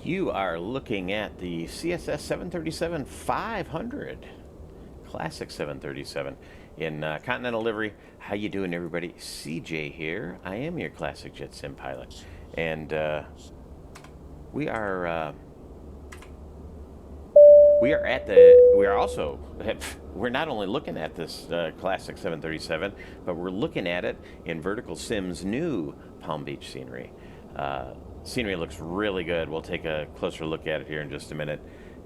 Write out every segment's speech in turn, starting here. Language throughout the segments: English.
You are looking at the CSS 737-500 Classic 737 in Continental livery. How you doing, everybody? CJ here. I am your Classic Jet Sim pilot, and we are we're not only looking at this Classic 737, but we're looking at it in Vertical Sim's new Palm Beach scenery. Scenery looks really good. We'll take a closer look at it here in just a minute.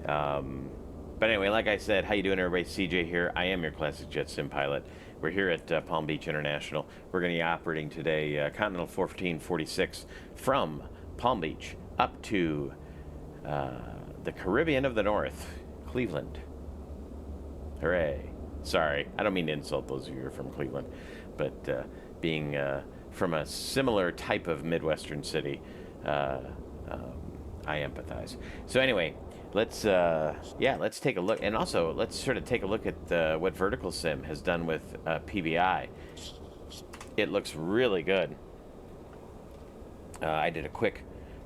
But anyway, like I said, how you doing, everybody? CJ here. I am your Classic Jet Sim pilot. We're here at Palm Beach International. We're going to be operating today Continental 1446 from Palm Beach up to the Caribbean of the North, Cleveland. Hooray. Sorry, I don't mean to insult those of you who are from Cleveland, but being from a similar type of Midwestern city, I empathize. So anyway, let's take a look, and also let's sort of take a look at what Vertical Sim has done with PBI. It looks really good. I did a quick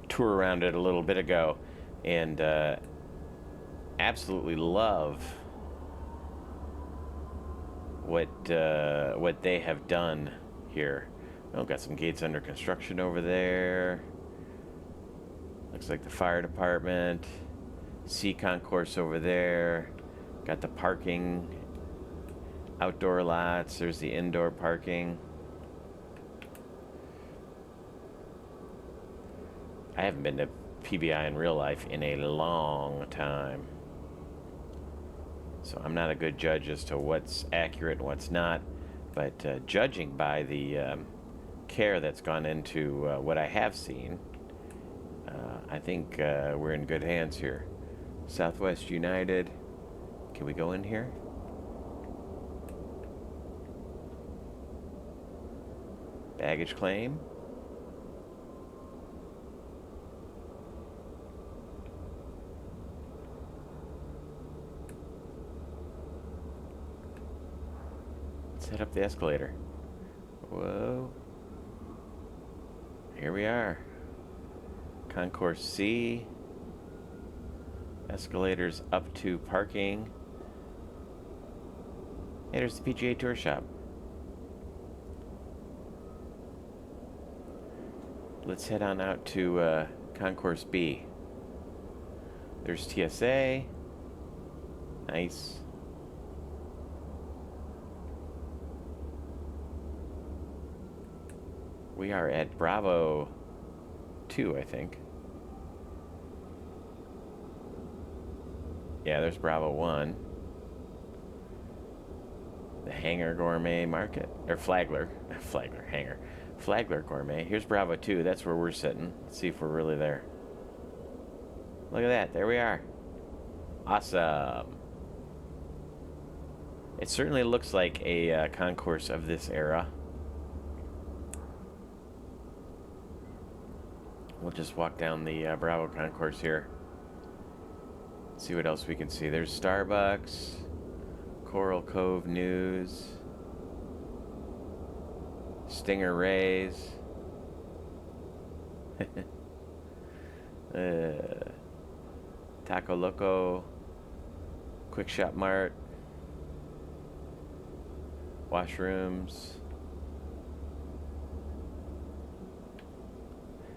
tour around it a little bit ago, and absolutely love what they have done here. Oh, got some gates under construction over there. Looks like the fire department. Sea concourse over there. Got the parking, outdoor lots. There's the indoor parking. I haven't been to PBI in real life in a long time, so I'm not a good judge as to what's accurate and what's not, but judging by the care that's gone into what I have seen, I think we're in good hands here. Southwest United. Can we go in here? Baggage claim. Set up the escalator. Whoa. Here we are. Concourse C. Escalators up to parking. Hey, there's the PGA Tour shop. Let's head on out to Concourse B. There's TSA. Nice. We are at Bravo 2, I think. Yeah, there's Bravo 1. The Hangar Gourmet Market. Or Flagler. Flagler, Hangar. Flagler Gourmet. Here's Bravo 2. That's where we're sitting. Let's see if we're really there. Look at that. There we are. Awesome. It certainly looks like a concourse of this era. We'll just walk down the Bravo concourse here. See what else we can see. There's Starbucks, Coral Cove News, Stinger Rays, Taco Loco, Quick Shop Mart, washrooms.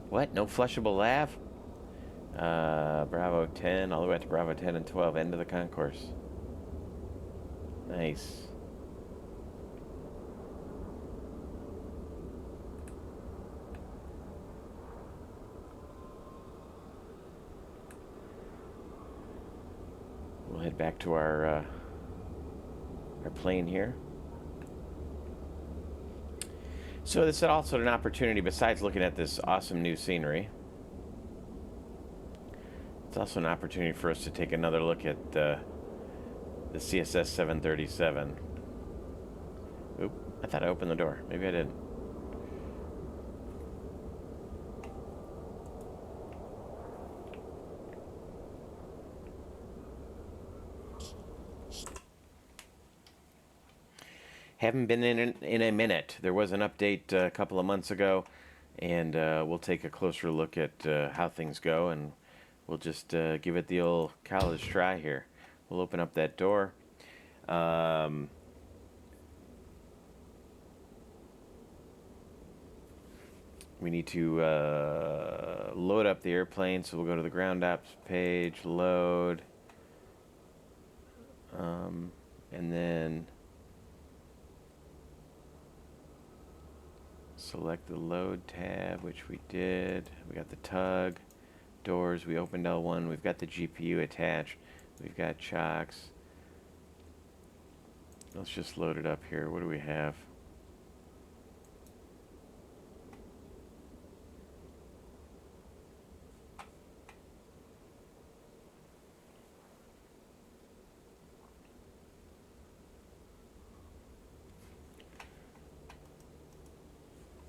What? No flushable lav? Bravo 10, all the way up to Bravo 10 and 12, end of the concourse. Nice. We'll head back to our plane here. So this is also an opportunity, besides looking at this awesome new scenery, it's also an opportunity for us to take another look at the CSS 737. Oop, I thought I opened the door. Maybe I didn't. Haven't been in a minute. There was an update a couple of months ago, and we'll take a closer look at how things go and we'll just give it the old college try here. We'll open up that door. We need to load up the airplane, so we'll go to the ground ops page, load, and then select the load tab, which we did. We got the tug, doors, we opened L1, we've got the GPU attached, we've got chocks. Let's just load it up here. What do we have?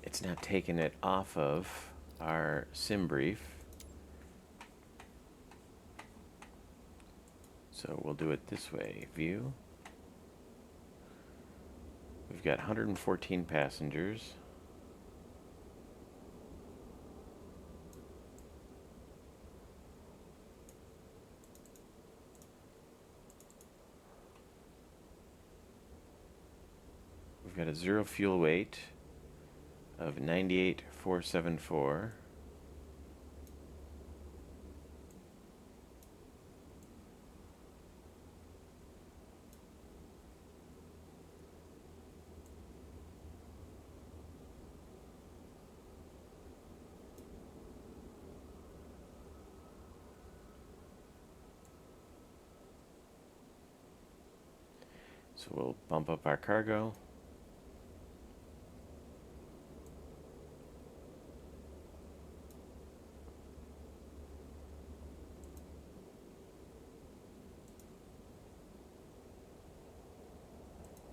It's now taking it off of our sim brief. So we'll do it this way. View. We've got 114 passengers. We've got a zero fuel weight of 98,474. So we'll bump up our cargo.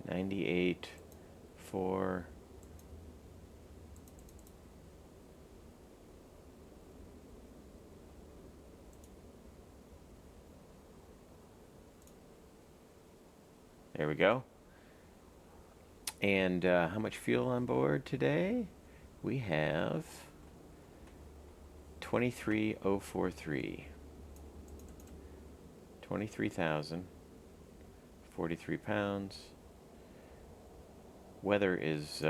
$98,474. There we go. And how much fuel on board today? We have 23,043. 23,043 pounds. Weather is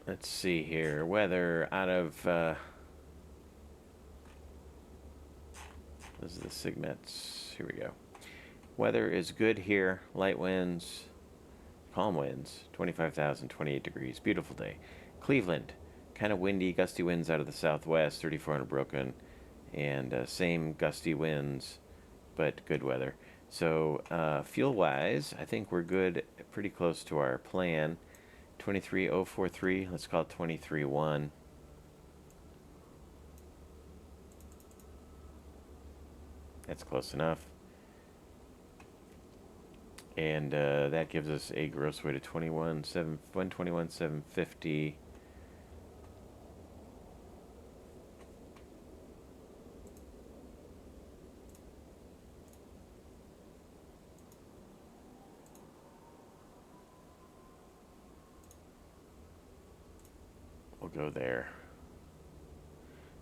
let's see here. Weather out of this is the Signets. Here we go. Weather is good here. Light winds, calm winds, 25,000, 28 degrees. Beautiful day. Cleveland, kind of windy, gusty winds out of the southwest, 3,400 broken, and same gusty winds, but good weather. So fuel-wise, I think we're good, pretty close to our plan. 23,043. Let's call it 23,1. That's close enough. And that gives us a gross weight of 121,750. We'll go there.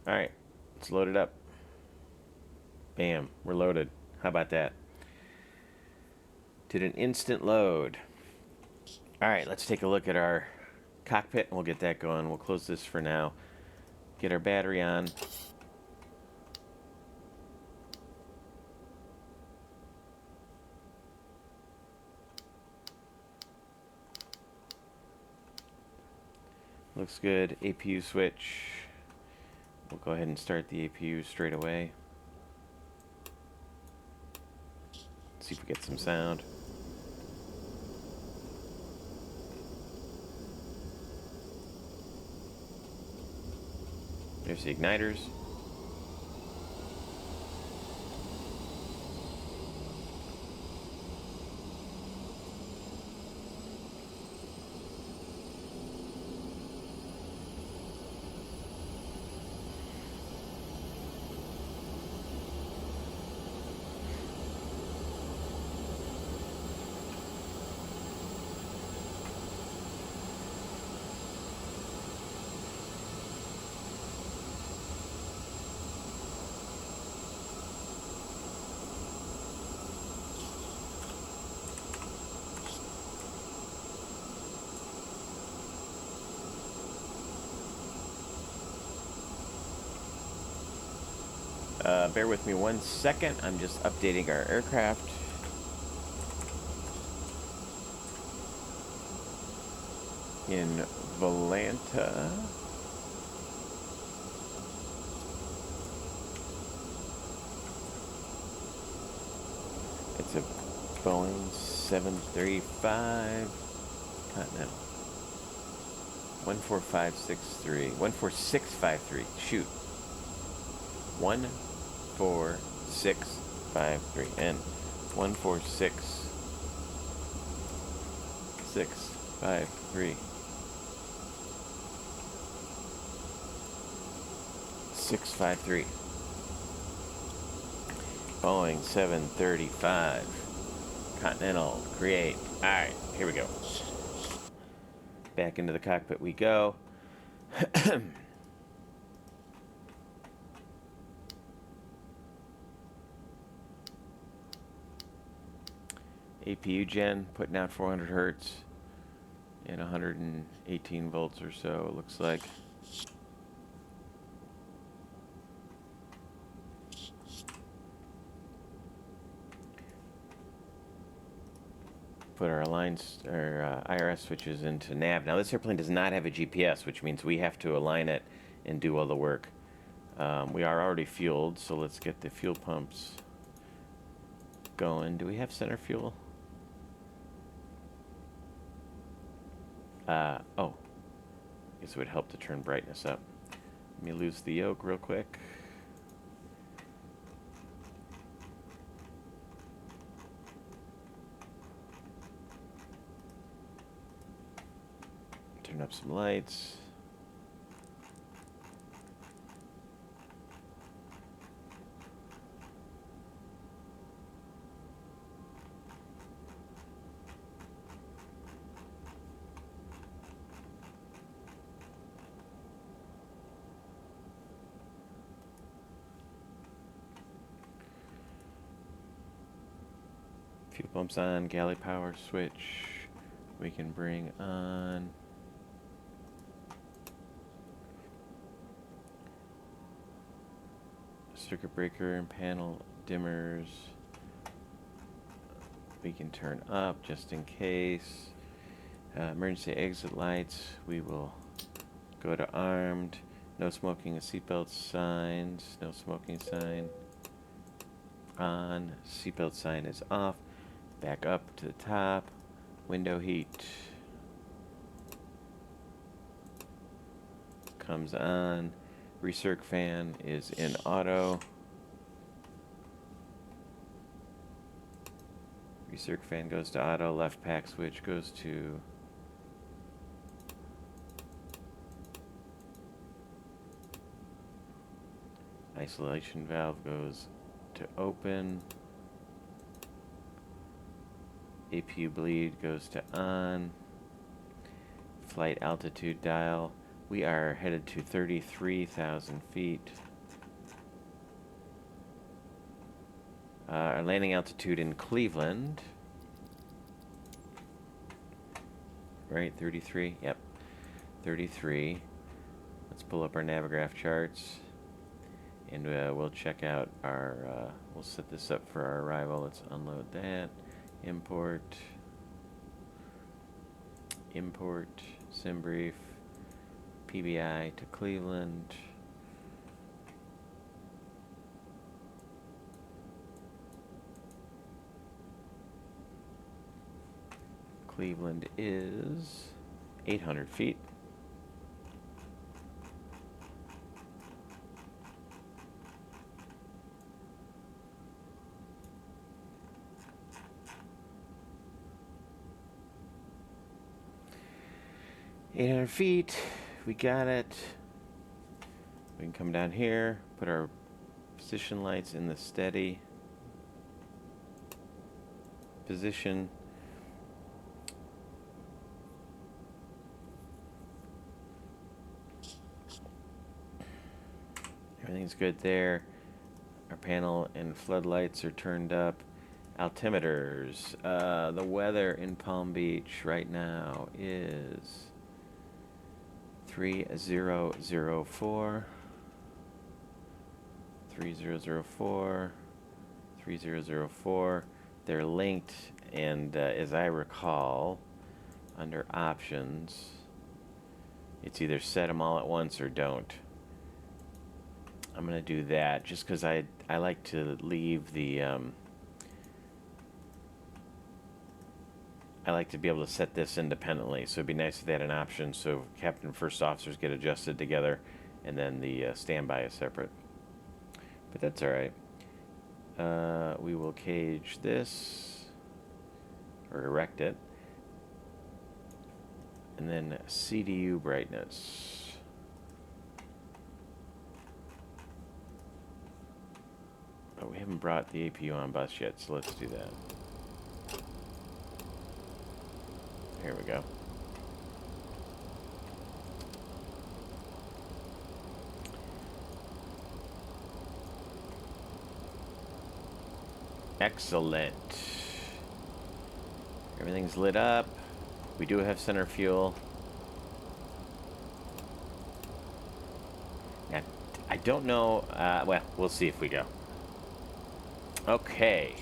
All right, let's load it up. Bam, we're loaded. How about that? Did an instant load. All right, let's take a look at our cockpit and we'll get that going. We'll close this for now. Get our battery on. Looks good. APU switch. We'll go ahead and start the APU straight away. See if we get some sound. There's the igniters. Bear with me 1 second. I'm just updating our aircraft. In Volanta. It's a Boeing 735 Continental. 14563. 14653. Shoot. 14653. And 14653. 653. Boeing 735 Continental. Create. Alright, here we go. Back into the cockpit we go. APU gen putting out 400 hertz and 118 volts or so, it looks like. Put our IRS switches into nav. Now this airplane does not have a GPS, which means we have to align it and do all the work. We are already fueled, so let's get the fuel pumps going. Do we have center fuel? Oh, I guess it would help to turn brightness up. Let me lose the yoke real quick. Turn up some lights. Fuel pumps on, galley power switch. We can bring on circuit breaker and panel dimmers. We can turn up just in case. Emergency exit lights, we will go to armed. No smoking and seatbelt signs. No smoking sign on. Seatbelt sign is off. Back up to the top. Window heat comes on. Recirc fan is in auto. Recirc fan goes to auto. Left pack switch goes to isolation valve goes to open. APU bleed goes to on. Flight altitude dial. We are headed to 33,000 feet. Our landing altitude in Cleveland. Right, 33? Yep, 33. Let's pull up our Navigraph charts. And we'll check out our, we'll set this up for our arrival. Let's unload that. Import. Import. SimBrief. PBI to Cleveland. Cleveland is 800 feet. $800, we got it. We can come down here, put our position lights in the steady position. Everything's good there. Our panel and floodlights are turned up. Altimeters. The weather in Palm Beach right now is 3004. 3004, 3004. They're linked, and as I recall, under options, it's either set them all at once or don't. I'm going to do that just because I like to leave the... I like to be able to set this independently, so it'd be nice if they had an option so captain and first officers get adjusted together and then the standby is separate. But that's alright. We will cage this, or erect it, and then CDU brightness. But we haven't brought the APU on bus yet, so let's do that. Here we go. Excellent. Everything's lit up. We do have center fuel. Now, I don't know. Well, we'll see if we go. Okay.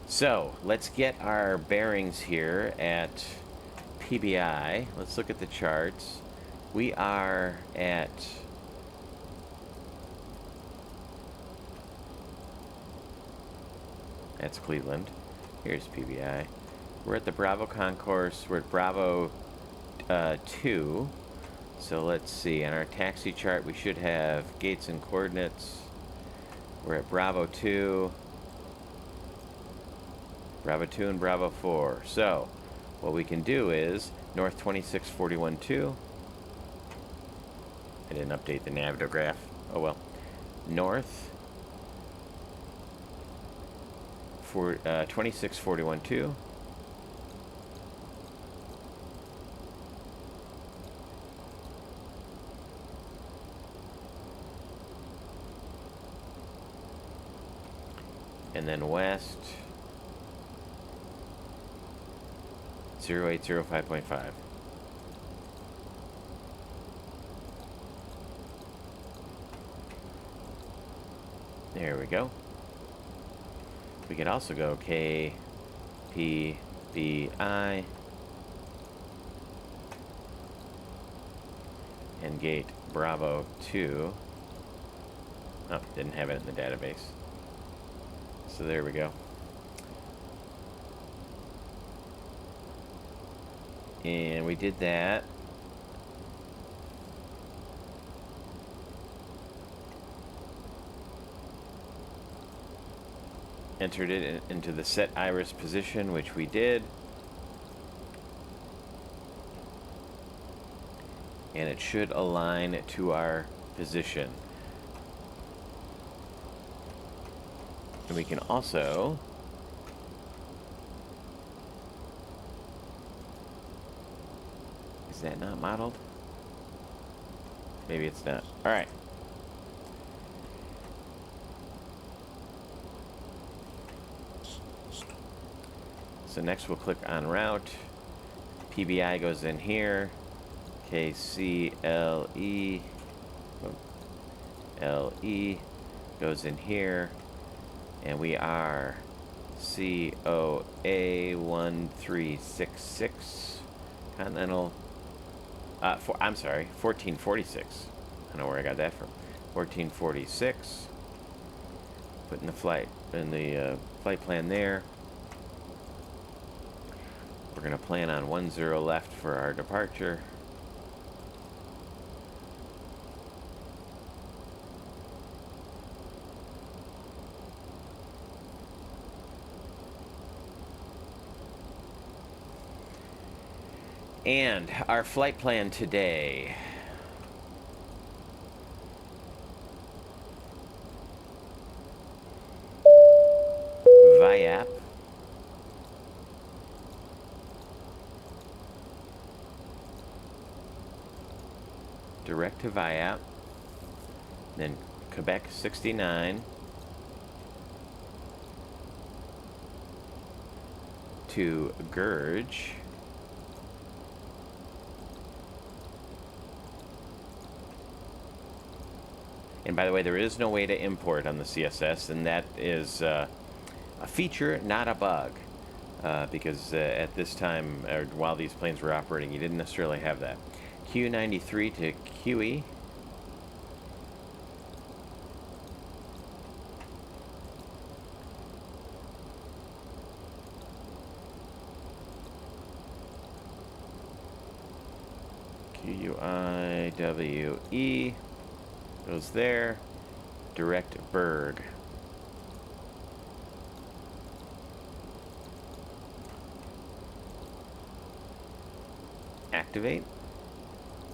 So, let's get our bearings here at PBI. Let's look at the charts. We are at... That's Cleveland. Here's PBI. We're at the Bravo concourse. We're at Bravo 2. So let's see. On our taxi chart, we should have gates and coordinates. We're at Bravo 2. Bravo 2 and Bravo 4. So, what we can do is north 2641-2. I didn't update the navigograph. Oh well. North for 2641-2. And then west 0805.5. There we go. We could also go K, P, B, I, and gate Bravo 2. Oh, didn't have it in the database. So there we go. And we did that. Entered it into the set iris position, which we did. And it should align to our position. And we can also is that not modeled? Maybe it's not. All right. So next we'll click on route. PBI goes in here. KCLE LE goes in here. And we are COA 1366 Continental. I'm sorry, 1446. I know where I got that from. 1446. Putting the flight flight plan there. We're going to plan on 10 left for our departure. And our flight plan today. VIAP. Direct to VIAP. Then Quebec 69. To Gurge. And by the way, there is no way to import on the CSS, and that is a feature, not a bug, because at this time, or while these planes were operating, you didn't necessarily have that. Q93 to QE. QUIWE goes there. Direct Berg. Activate.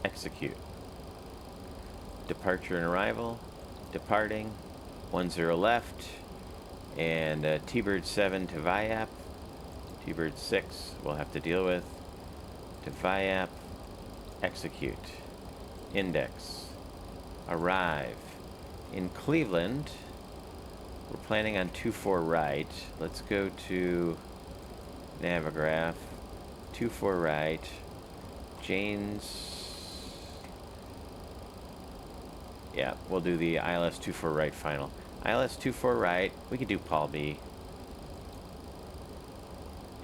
Execute. Departure and arrival. Departing. 10 left. And T-Bird 7 to VIAP. T-Bird 6 we'll have to deal with. To VIAP. Execute. Index. Arrive. In Cleveland, we're planning on 24 right. Let's go to Navigraph. 24 right. Jane's. Yeah, we'll do the ILS 24 right final. ILS 24 right. We could do Paul B.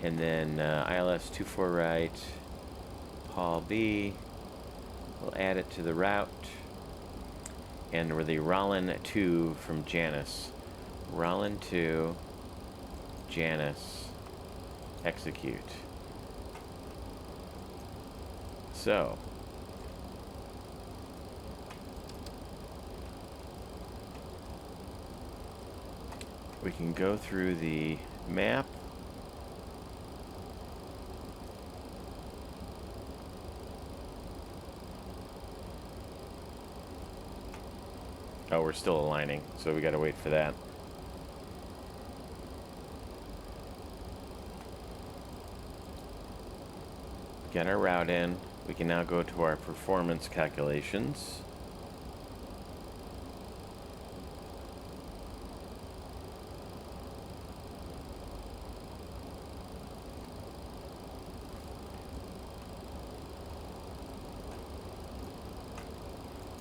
And then ILS 24 right. Paul B. We'll add it to the route. And we're the Rollin 2 from Janus. Rollin 2, Janus, execute. So, we can go through the map. Oh, we're still aligning, so we gotta wait for that. Get our route in. We can now go to our performance calculations.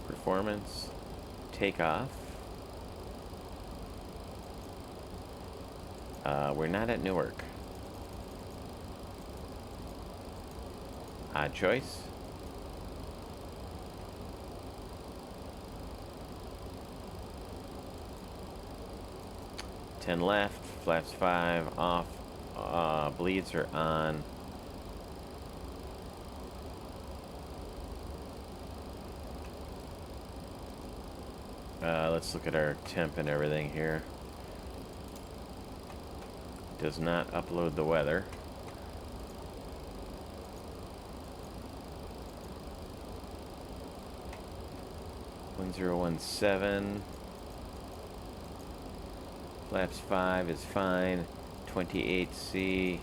Performance. Takeoff. We're not at Newark. Odd choice. Ten left, flaps 5 off, bleeds are on. Let's look at our temp and everything here. Does not upload the weather. (1017). Flaps 5 is fine. 28C.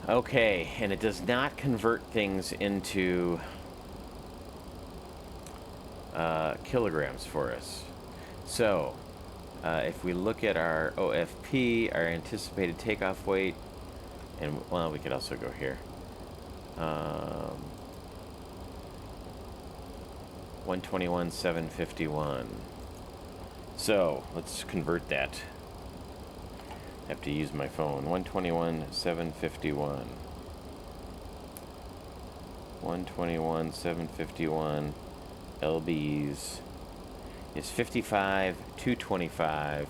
Okay, and it does not convert things into kilograms for us. So, if we look at our OFP, our anticipated takeoff weight, and well, we could also go here. 121,751. So, let's convert that. I have to use my phone. 121,751. 121,751 LBs is 55,225.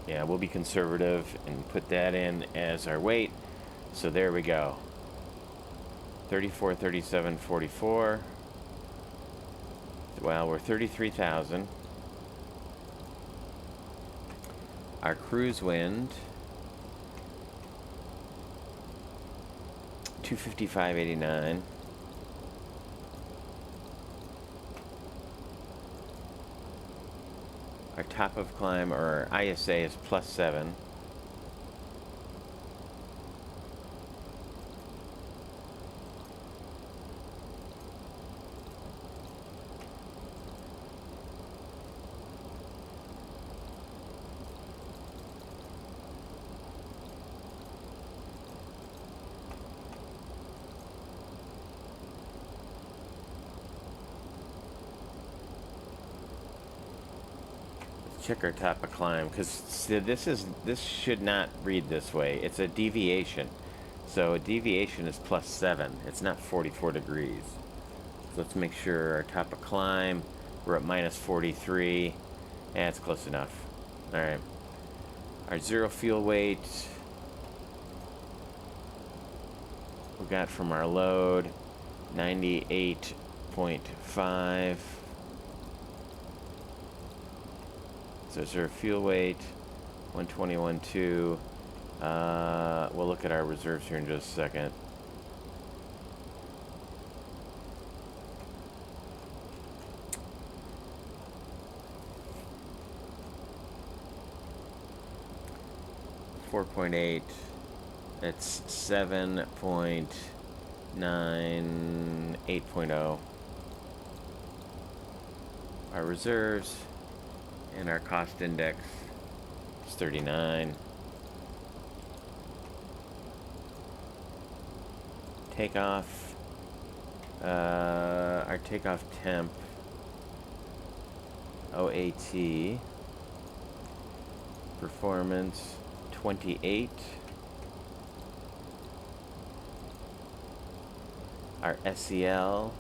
Yeah, we'll be conservative and put that in as our weight. So there we go. 34, 37, 44. Well, we're 33,000. Our cruise wind, 255.89. Our top of climb, or our ISA, is +7. check our top of climb, because this should not read this way. It's a deviation. So a deviation is +7. It's not 44 degrees. So let's make sure our top of climb, we're at -43. That's close enough. All right. Our zero fuel weight, we got from our load 98.5. So is our fuel weight 121.2. We'll look at our reserves here in just a second. .8. It's 7.9, 8.0. Our reserves and our cost index is 39. Takeoff, our takeoff temp, OAT, performance 28. Our SEL,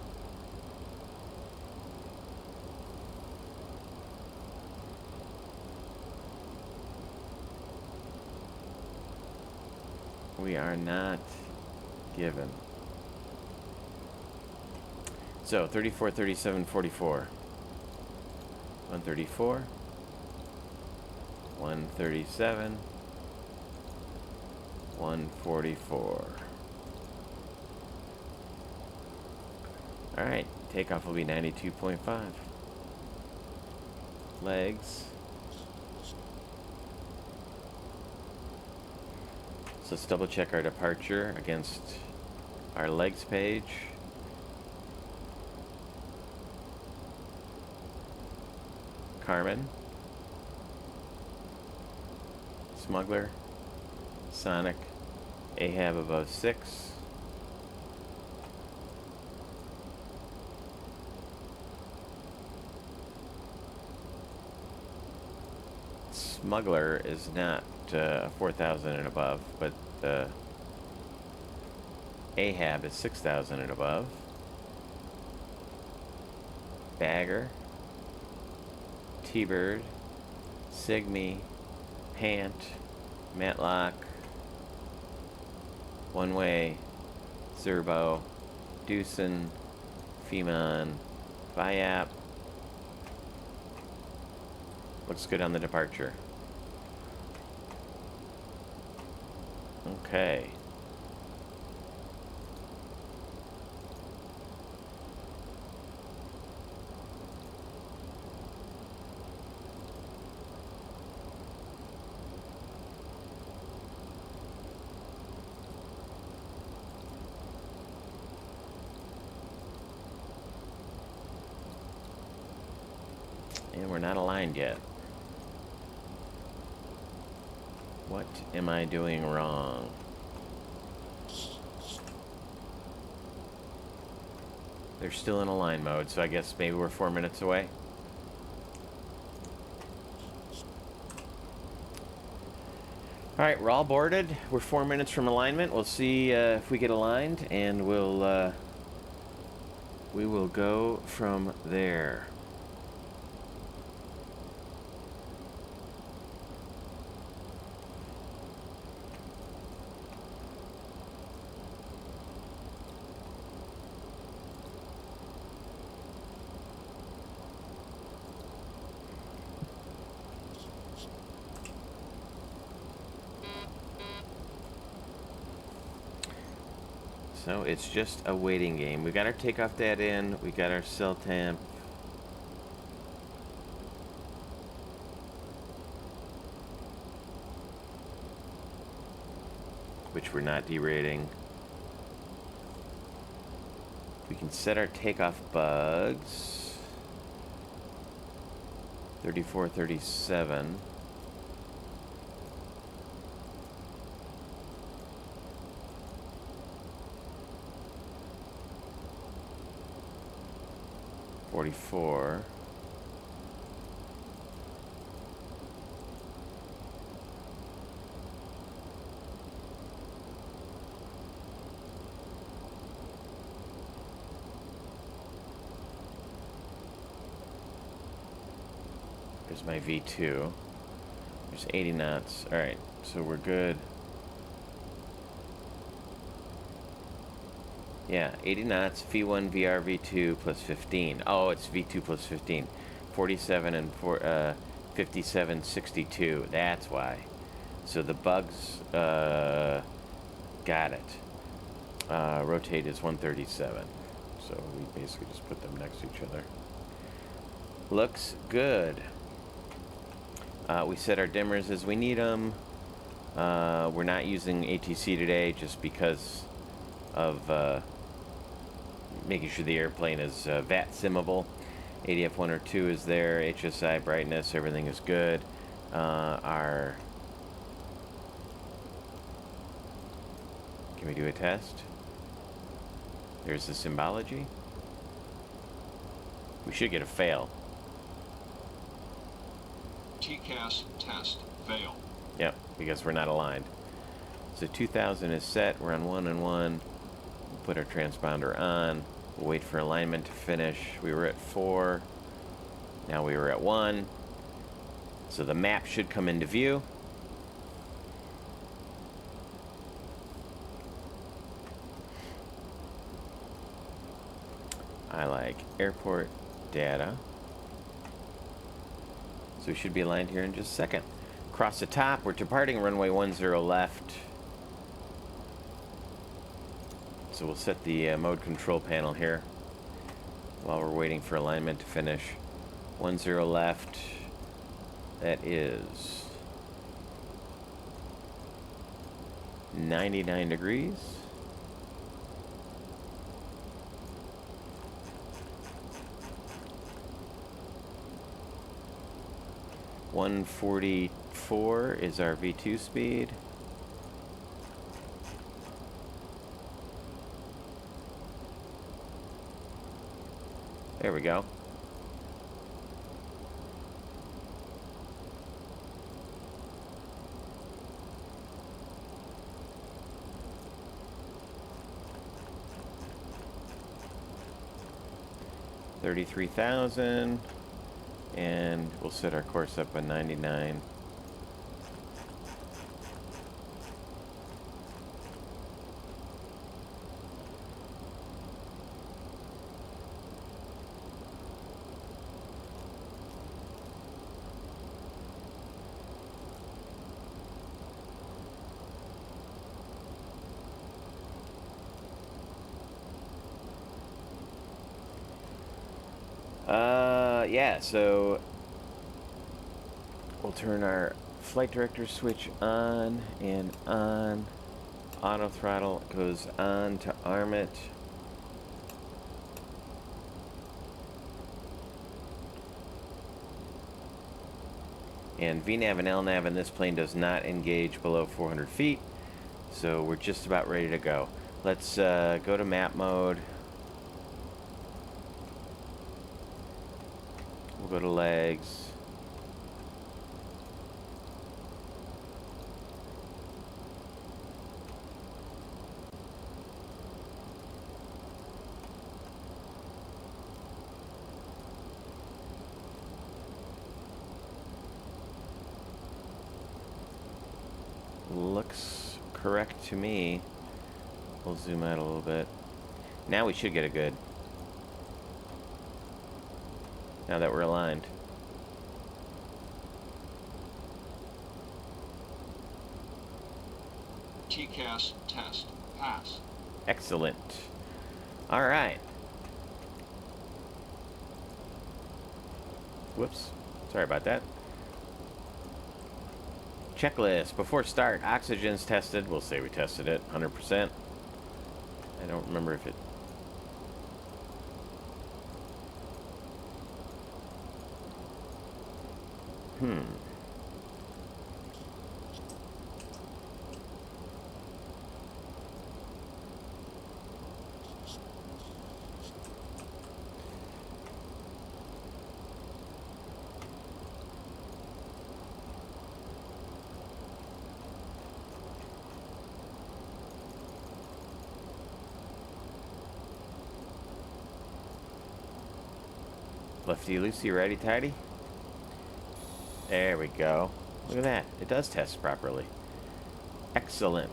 we are not given. So 34, 37, 44. 134, 137, 144. All right, takeoff will be 92.5. Legs. So let's double check our departure against our legs page. Carmen. Smuggler. Sonic. Ahab above 6. Smuggler is not 4,000 and above, but Ahab is 6,000 and above. Bagger, T-Bird, Sigmy, Pant, Matlock, One Way, Zerbo, Doosan, Femon, Viap. Looks good on the departure. Okay. And we're not aligned yet. What am I doing wrong? They're still in align mode, so I guess maybe we're 4 minutes away. All right, we're all boarded. We're 4 minutes from alignment. We'll see if we get aligned, and we will go from there. So it's just a waiting game. We got our takeoff data in, we got our cell temp. Which we're not derating. We can set our takeoff bugs. 34, 37. There's my V2. There's 80 knots. All right, so we're good. Yeah, 80 knots, V1, VR, V2 plus 15. Oh, it's V2 plus 15. 47 and 57, 62. That's why. So the bugs, got it. Rotate is 137. So we basically just put them next to each other. Looks good. We set our dimmers as we need them. We're not using ATC today just because of making sure the airplane is VAT simmable. ADF 1 or 2 is there. HSI brightness, everything is good. Can we do a test? There's the symbology. We should get a fail. TCAS test fail. Yep, because we're not aligned. So 2000 is set. We're on 1 and 1. We'll put our transponder on. We'll wait for alignment to finish. We were at 4. Now we were at 1. So the map should come into view. I like airport data. So we should be aligned here in just a second. Across the top, we're departing runway 10 left. So we'll set the mode control panel here while we're waiting for alignment to finish. 10 left. That is 99 degrees. .144 is our V2 speed. There we go. $33,000. And we'll set our course up on 99. Yeah, so we'll turn our flight director switch on and on. Auto throttle goes on to arm it. And VNAV and LNAV in this plane does not engage below 400 feet. So we're just about ready to go. Let's go to map mode. We'll go to legs. Looks correct to me. We'll zoom out a little bit. Now we should get a good. Now that we're aligned. TCAS test pass. Excellent. All right. Whoops. Sorry about that. Checklist. Before start, oxygen's tested. We'll say we tested it 100%. I don't remember if it... Lefty loosey, righty tighty. There we go. Look at that. It does test properly. Excellent.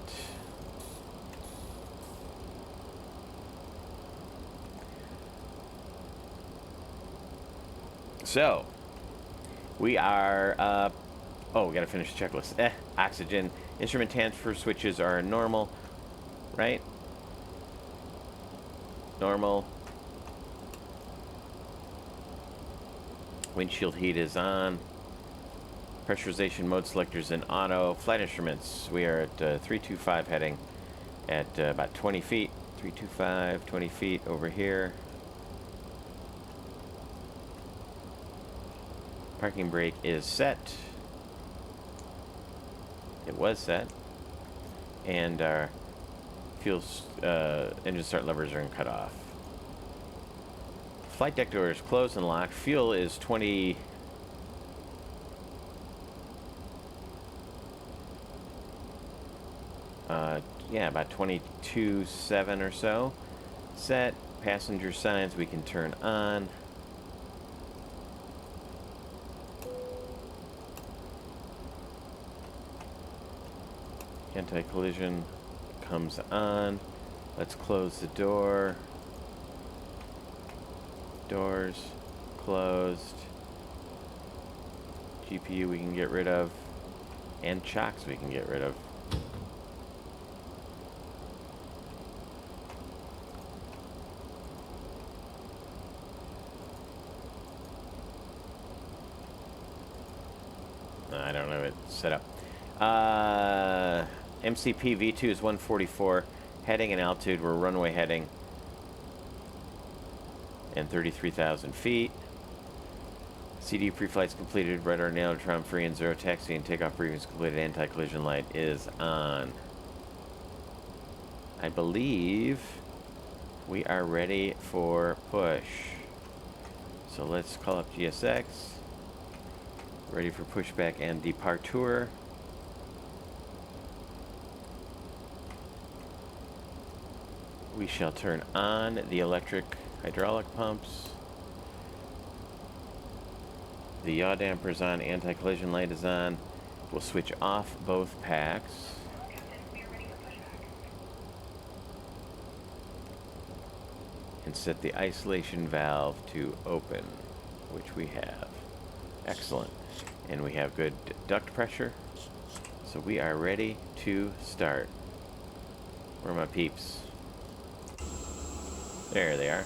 So, we are, oh, we gotta finish the checklist. Oxygen. Instrument transfer switches are normal, right? Normal. Windshield heat is on. Pressurization mode selectors in auto. Flight instruments, we are at 325 heading at about 20 feet. 325, 20 feet over here. Parking brake is set. It was set. And our fuel engine start levers are cut off. Flight deck doors closed and locked. Fuel is 20. Yeah, about 22.7 or so. Set. Passenger signs we can turn on. Anti-collision comes on. Let's close the door. Doors closed. GPU we can get rid of. And chocks we can get rid of. I don't know it set up. MCP V2 is 144. Heading and altitude, we're runway heading. And 33,000 feet. CD pre-flight's completed. Radar neutron free and zero taxi and takeoff briefing's completed. Anti-collision light is on. I believe we are ready for push. So let's call up GSX. Ready for pushback and departure. We shall turn on the electric hydraulic pumps. The yaw damper's on, anti-collision light is on. We'll switch off both packs. And set the isolation valve to open, which we have. Excellent. And we have good duct pressure. So we are ready to start. Where are my peeps? There they are.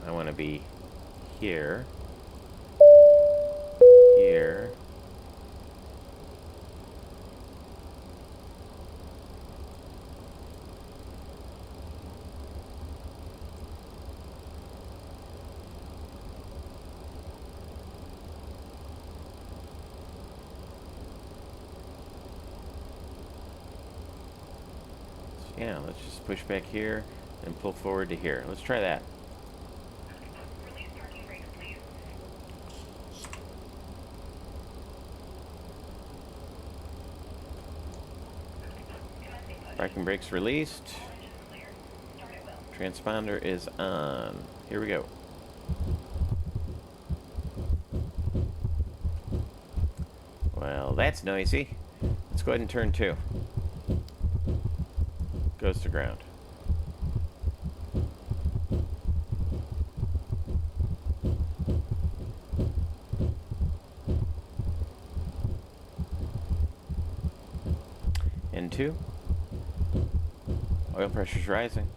I want to be here, here, yeah, let's just push back here and pull forward to here. Let's try that. Parking brakes released. Transponder is on. Here we go. Well, that's noisy. Let's go ahead and turn 2. Goes to ground. 2. Oil pressure's rising.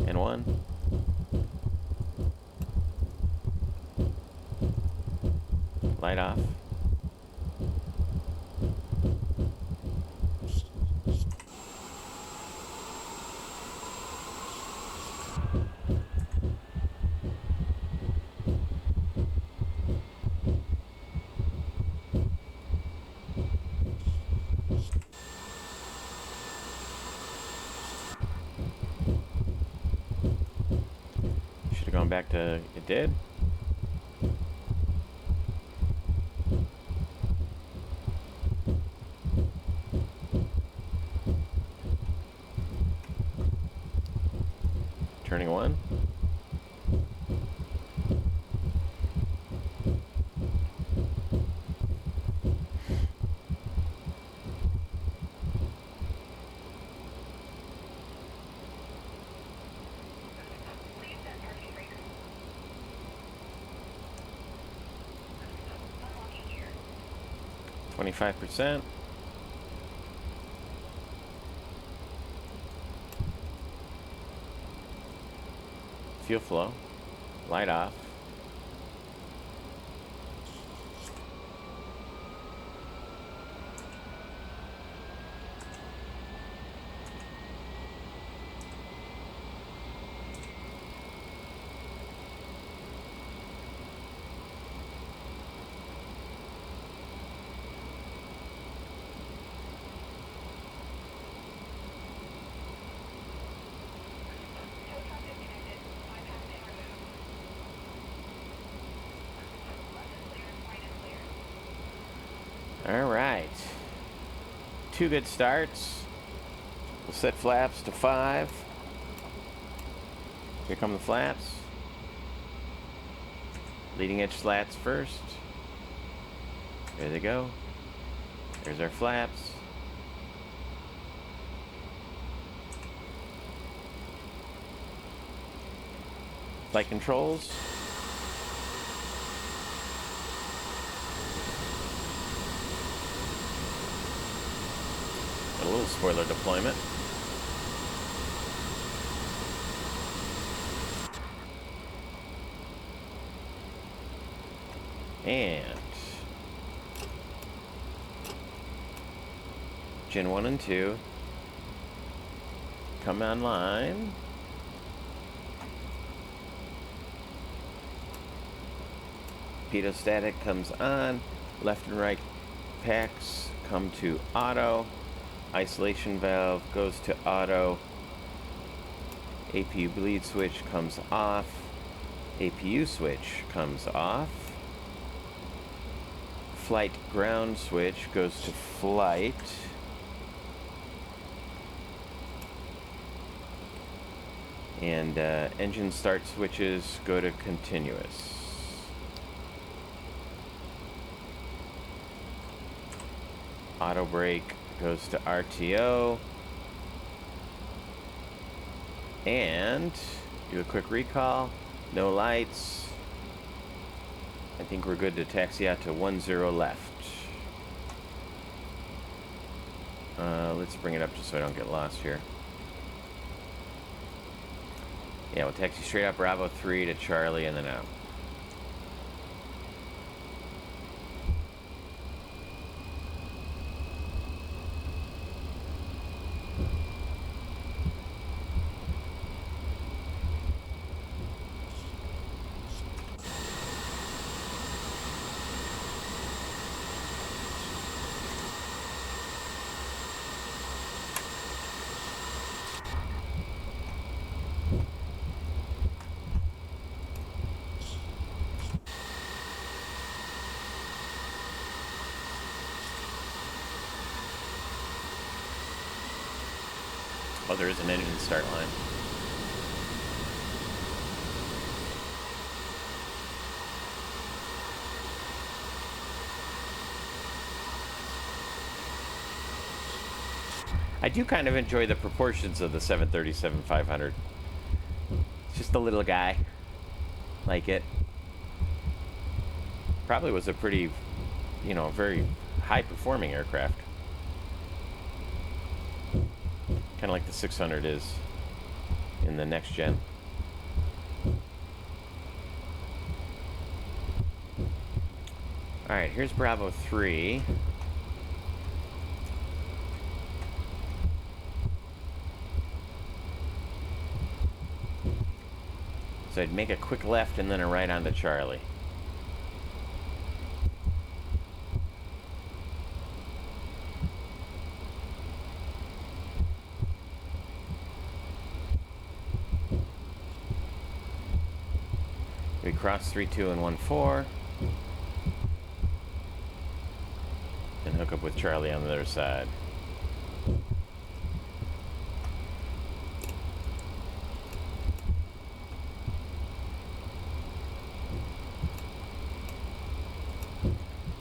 And 1. Light off. Should have gone back to, it did. Turning 1. %. Fuel flow. Light off. All right. 2 good starts. We'll set flaps to 5. Here come the flaps. Leading edge slats first. There they go. There's our flaps. Flight controls. A little spoiler deployment. And Gen 1 and 2 come online. Pitot-static comes on. Left and right packs come to auto. Isolation valve goes to auto. APU bleed switch comes off. APU switch comes off. Flight ground switch goes to flight. And engine start switches go to continuous. Auto brake goes to RTO. And do a quick recall. No lights. I think we're good to taxi out to 10 left. Let's bring it up just so I don't get lost here. Yeah, we'll taxi straight up Bravo 3 to Charlie and then out. Oh, there is an engine start line. I do kind of enjoy the proportions of the 737-500. It's just a little guy. Like it. Probably was a pretty, you know, very high-performing aircraft. Kind of like the 600 is in the next gen. All right, here's Bravo 3. So I'd make a quick left and then a right onto Charlie. We cross 3-2 and 1-4. And hook up with Charlie on the other side.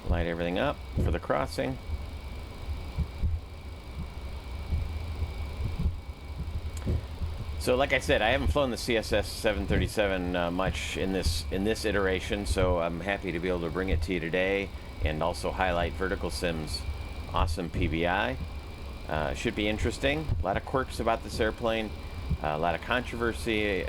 Light everything up for the crossing. So like I said, I haven't flown the CSS 737 much in this iteration, so I'm happy to be able to bring it to you today and also highlight Vertical Sim's awesome PBI. Should be interesting. A lot of quirks about this airplane, a lot of controversy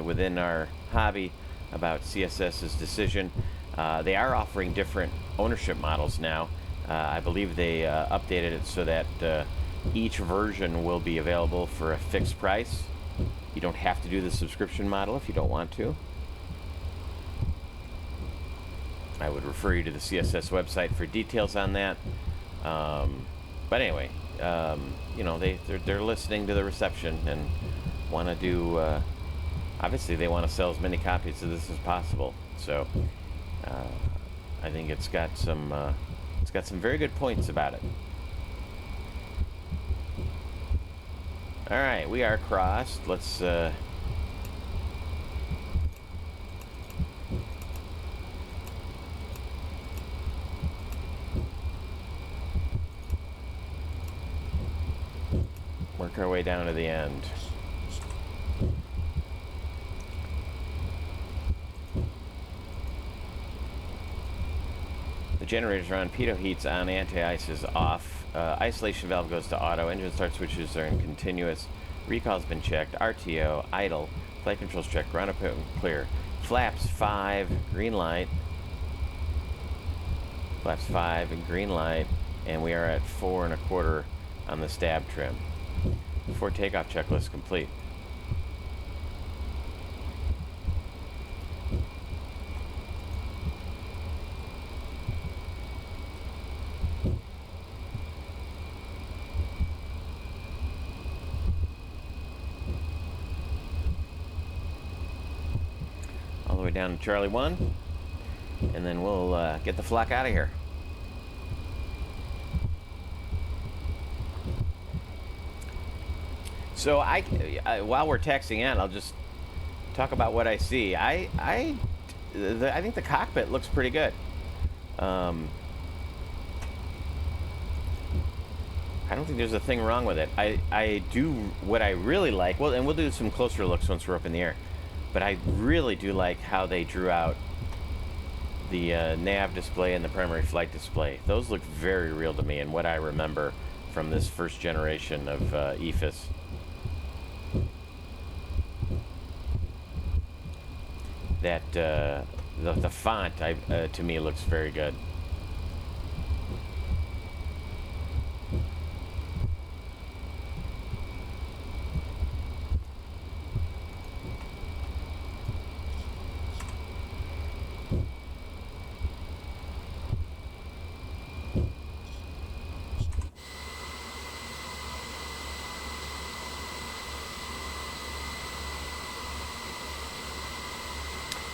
within our hobby about CSS's decision. They are offering different ownership models now. I believe they updated it so that each version will be available for a fixed price. You don't have to do the subscription model if you don't want to. I would refer you to the CSS website for details on that. But anyway, you know, they're listening to the reception and want to do. Obviously, they want to sell as many copies of this as possible. So I think it's got some very good points about it. All right, we are crossed. Let's work our way down to the end. The generators are on, pitot heat's on, anti-ice is off. Isolation valve goes to auto. Engine start switches are in continuous. Recall's been checked. RTO, idle. Flight controls checked. Ground equipment clear. Flaps 5, green light. Flaps 5 and green light. And we are at 4 1/4 on the stab trim. Before takeoff checklist complete. All the way down to Charlie 1, and then we'll get the flock out of here. So while we're taxiing out, I'll just talk about what I see. I think the cockpit looks pretty good. I don't think there's a thing wrong with it. I do what I really like. Well, and we'll do some closer looks once we're up in the air. But I really do like how they drew out the nav display and the primary flight display. Those look very real to me and what I remember from this first generation of EFIS. That the font to me looks very good.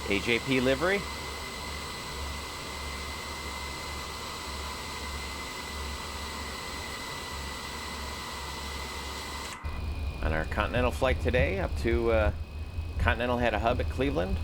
AJP livery. On our Continental flight today up to Continental had a hub at Cleveland.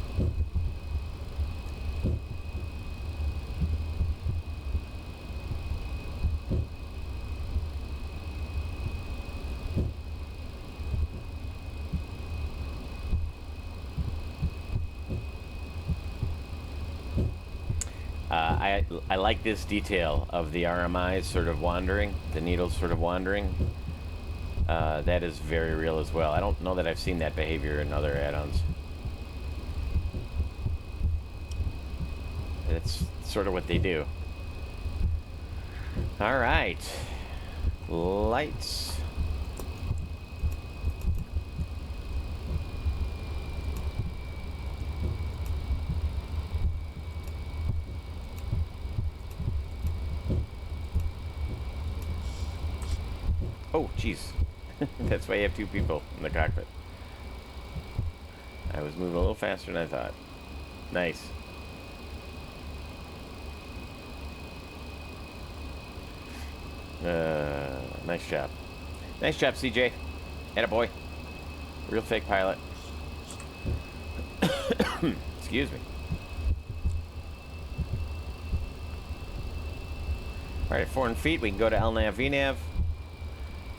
I like this detail of the RMIs sort of wandering, the needles sort of wandering. That is very real as well. I don't know that I've seen that behavior in other add-ons. It's sort of what they do. All right. Lights. Oh, jeez. That's why you have two people in the cockpit. I was moving a little faster than I thought. Nice. Nice job. Nice job, CJ. Attaboy. Real fake pilot. Excuse me. Alright, 400 feet, we can go to LNAV, VNAV.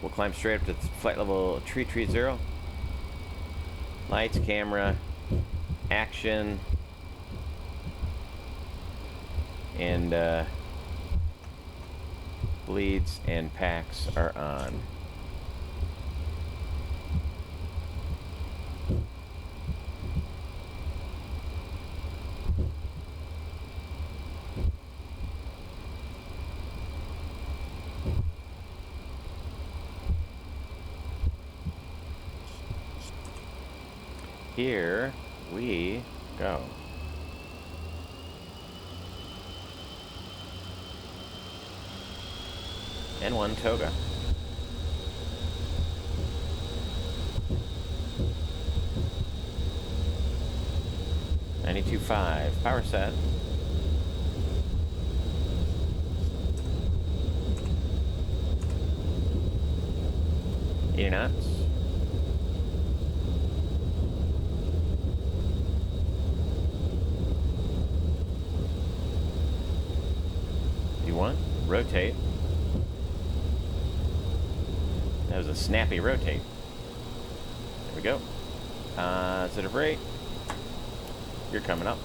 We'll climb straight up to flight level 330. Lights, camera, action, and bleeds and packs are on. Here we go. N1 Toga. .92.5 power set. knots. Rotate. That was a snappy rotate. There we go. Center brake. You're coming up.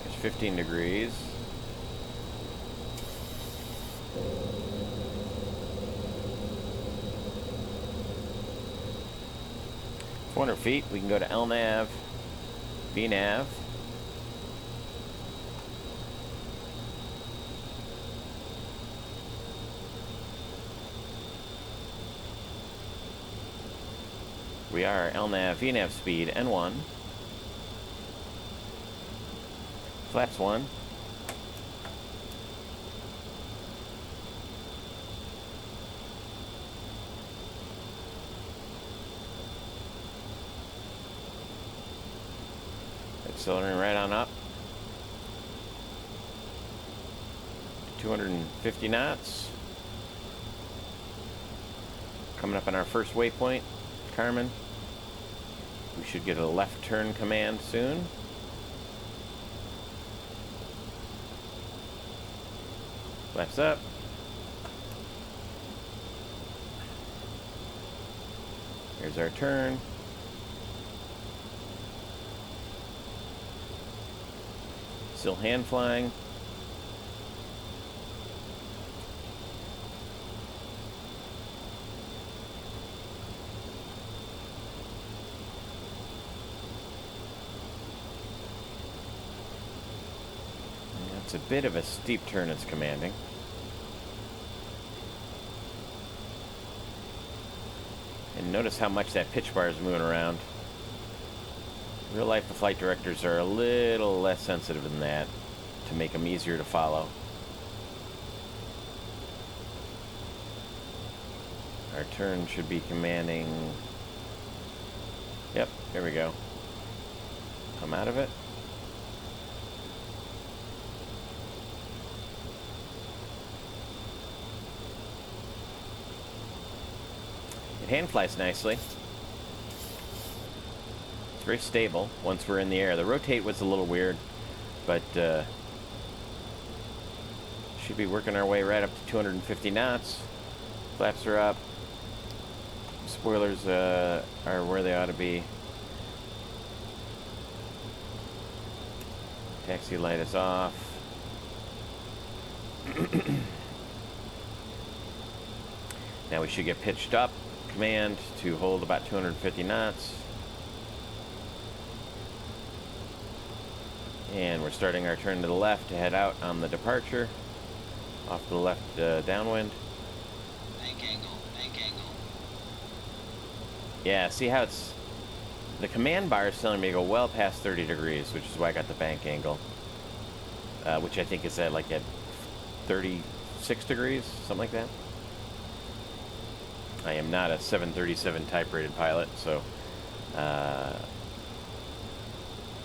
There's 15 degrees. .400 feet. We can go to LNAV, VNAV. We are LNAV, VNAV speed, N1. Flaps 1. Accelerating right on up. 250 knots. Coming up on our first waypoint, Carmen. We should get a left turn command soon. Flaps up. Here's our turn. Still hand flying. It's a bit of a steep turn it's commanding. And notice how much that pitch bar is moving around. In real life, the flight directors are a little less sensitive than that to make them easier to follow. Our turn should be commanding. Yep, there we go. Come out of it. It hand flies nicely. It's very stable once we're in the air. The rotate was a little weird, but should be working our way right up to 250 knots. Flaps are up. Spoilers are where they ought to be. Taxi light is off. Now we should get pitched up. Command to hold about 250 knots. And we're starting our turn to the left to head out on the departure. Off to the left downwind. Bank angle, bank angle. Yeah, see how it's... The command bar is telling me to go well past 30 degrees, which is why I got the bank angle. Which I think is at like at 36 degrees, something like that. I am not a 737 type rated pilot, so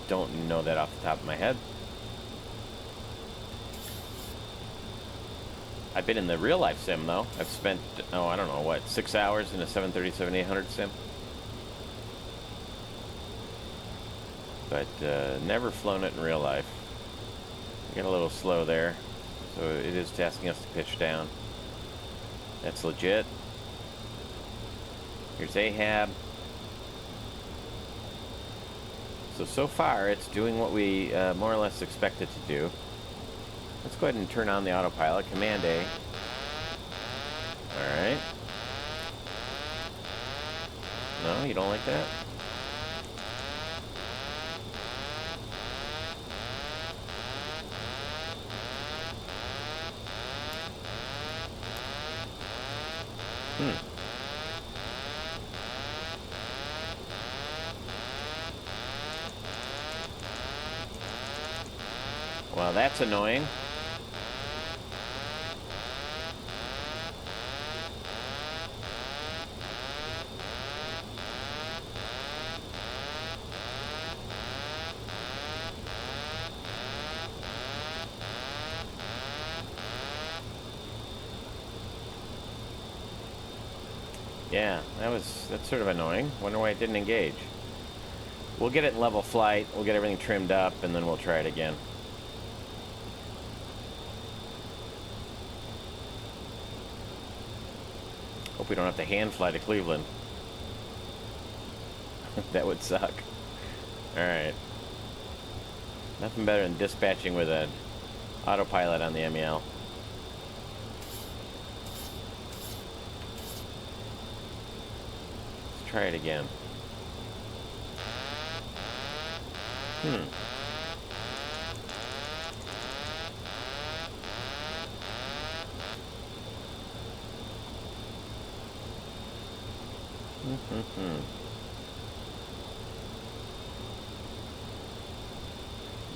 don't know that off the top of my head. I've been in the real life sim though. I've spent, I don't know what, 6 hours in a 737-800 sim. But never flown it in real life. Get a little slow there, so it is asking us to pitch down. That's legit. Here's Ahab. So far it's doing what we more or less expect it to do. Let's go ahead and turn on the autopilot. Command A. Alright. No, you don't like that? Well, that's annoying. Yeah, that's sort of annoying. Wonder why it didn't engage. We'll get it in level flight, we'll get everything trimmed up, and then we'll try it again. Hope we don't have to hand fly to Cleveland. That would suck. Alright. Nothing better than dispatching with an autopilot on the MEL. Let's try it again.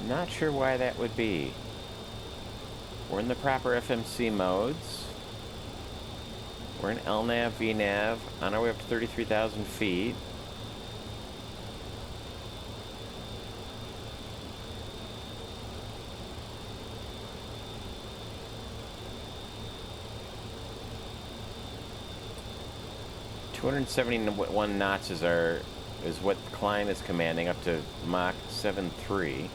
Not sure why that would be. We're in the proper FMC modes. We're in LNAV, VNAV, on our way up to 33,000 feet. .271 knots is what the client is commanding, up to Mach 7.3.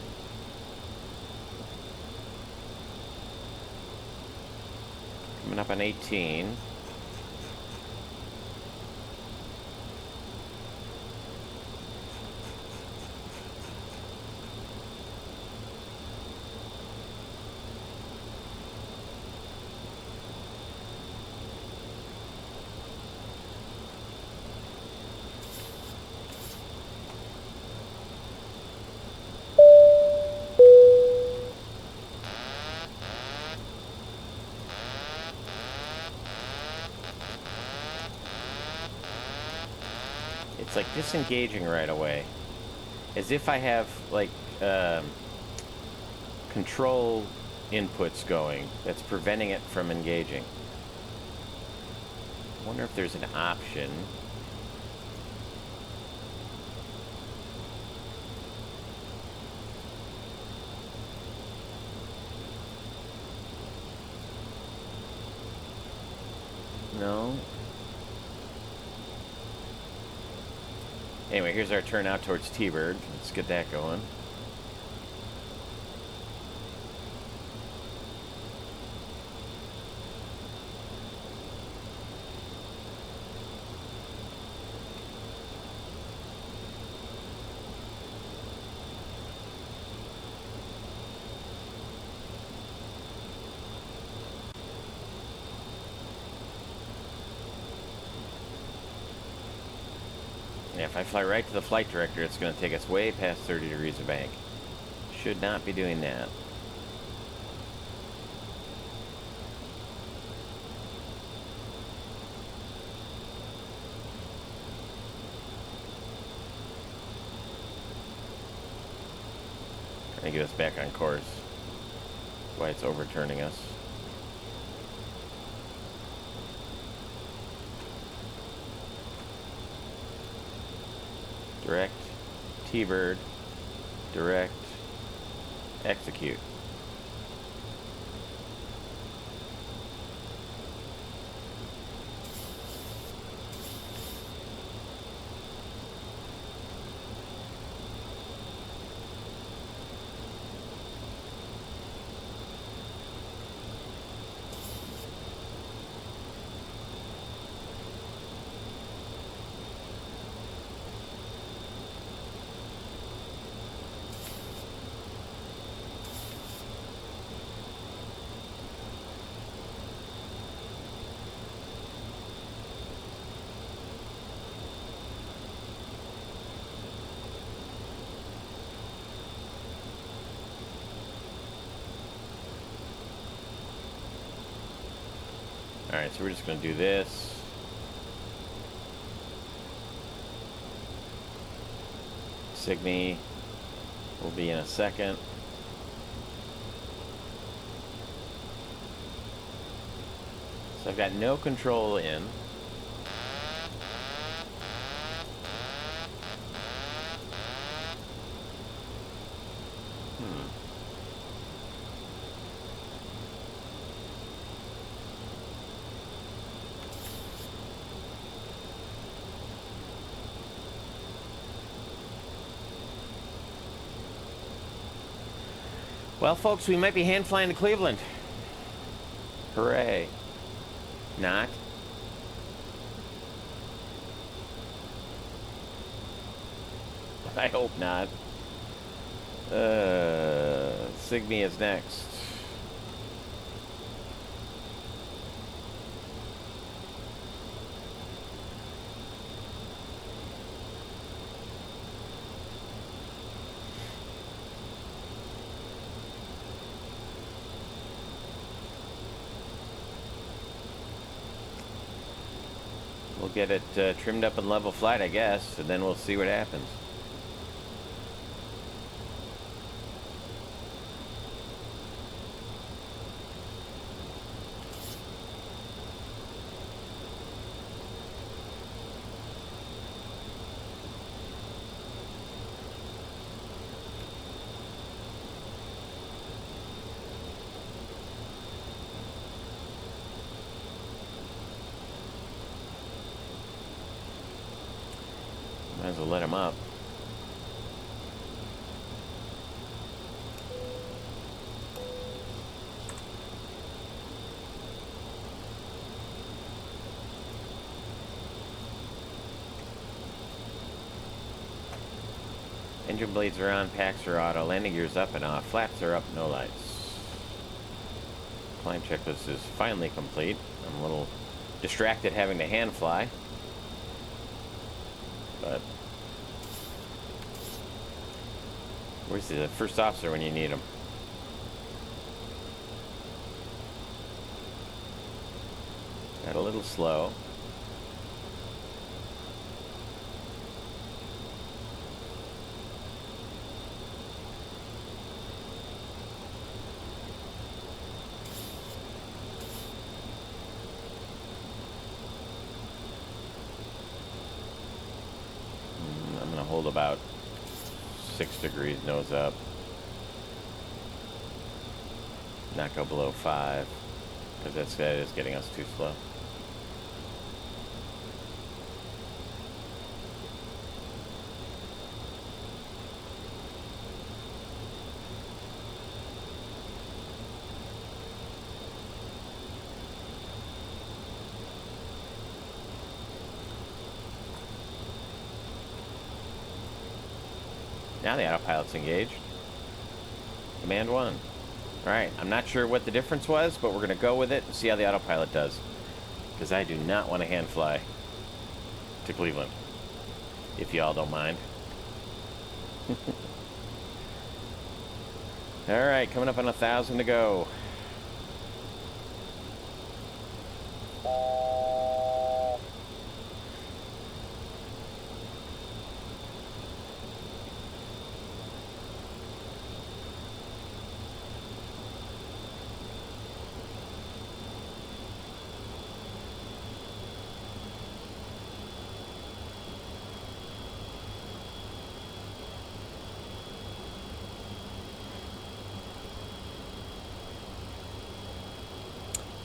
Coming up on 18. It's like disengaging right away. As if I have like control inputs going that's preventing it from engaging. I wonder if there's an option. No. Anyway, here's our turn out towards T-Bird. Let's get that going. Yeah, if I fly right to the flight director, it's going to take us way past 30 degrees of bank. Should not be doing that. Trying to get us back on course. That's why it's overturning us. Direct, T-bird, direct, execute. Alright, so we're just going to do this. Sigme will be in a second. So I've got no control in. Well, folks, we might be hand flying to Cleveland. Hooray. Not. I hope not. Sigme is next. We'll get it trimmed up in level flight, I guess, and then we'll see what happens. Might as well let him up. Engine blades are on, packs are auto, landing gears up and off, flaps are up, no lights. Climb checklist is finally complete. I'm a little distracted having to hand fly. But where's the first officer when you need him? Got a little slow. I'm going to hold about 6 degrees nose up. Not go below 5, because that is getting us too slow. Now the autopilot's engaged. Command 1. Alright, I'm not sure what the difference was, but we're going to go with it and see how the autopilot does. Because I do not want to hand fly to Cleveland. if y'all don't mind. All right, coming up on 1,000 to go.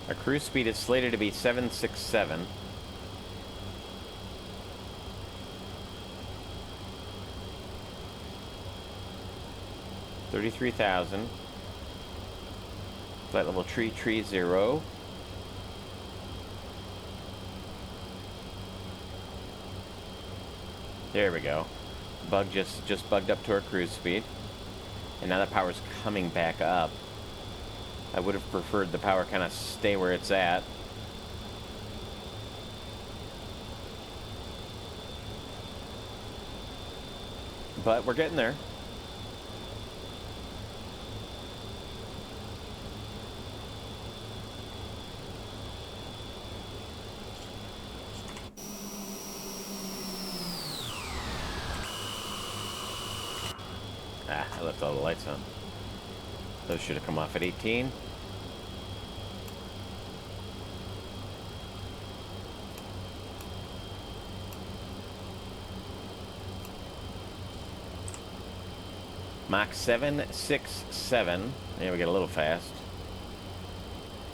Our cruise speed is slated to be 767. $33,000. Flight level tree 0. There we go. Bug just bugged up to our cruise speed. And now the power's coming back up. I would have preferred the power kind of stay where it's at. But we're getting there. I left all the lights on. Those should have come off at 18. Mach 767. Yeah, we get a little fast.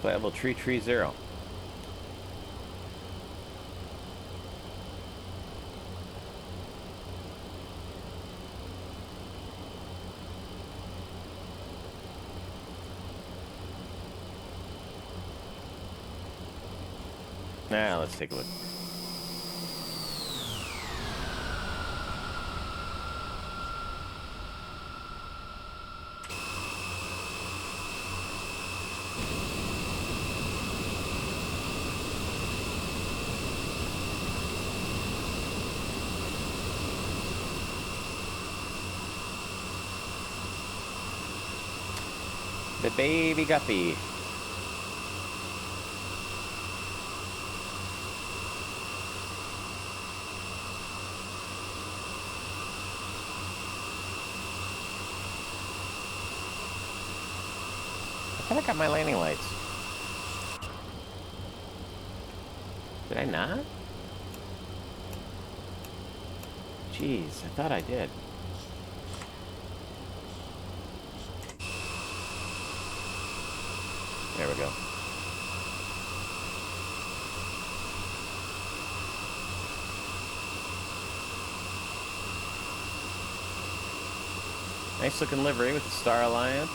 Flight level tree 0. Now let's take a look. The baby guppy. I thought I got my landing lights. Did I not? Jeez, I thought I did. There we go. Nice looking livery with the Star Alliance.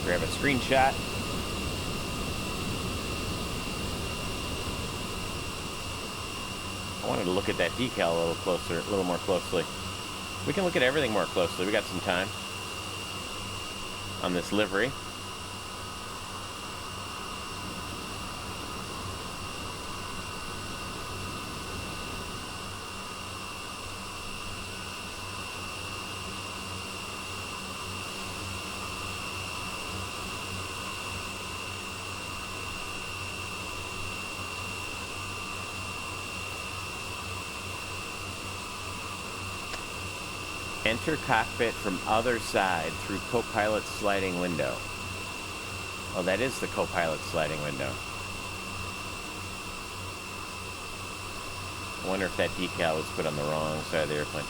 Grab a screenshot. I wanted to look at that decal a little closer, a little more closely. We can look at everything more closely. We got some time on this livery. Enter cockpit from other side through co-pilot sliding window. Oh, that is the co-pilot sliding window. I wonder if that decal was put on the wrong side of the airplane.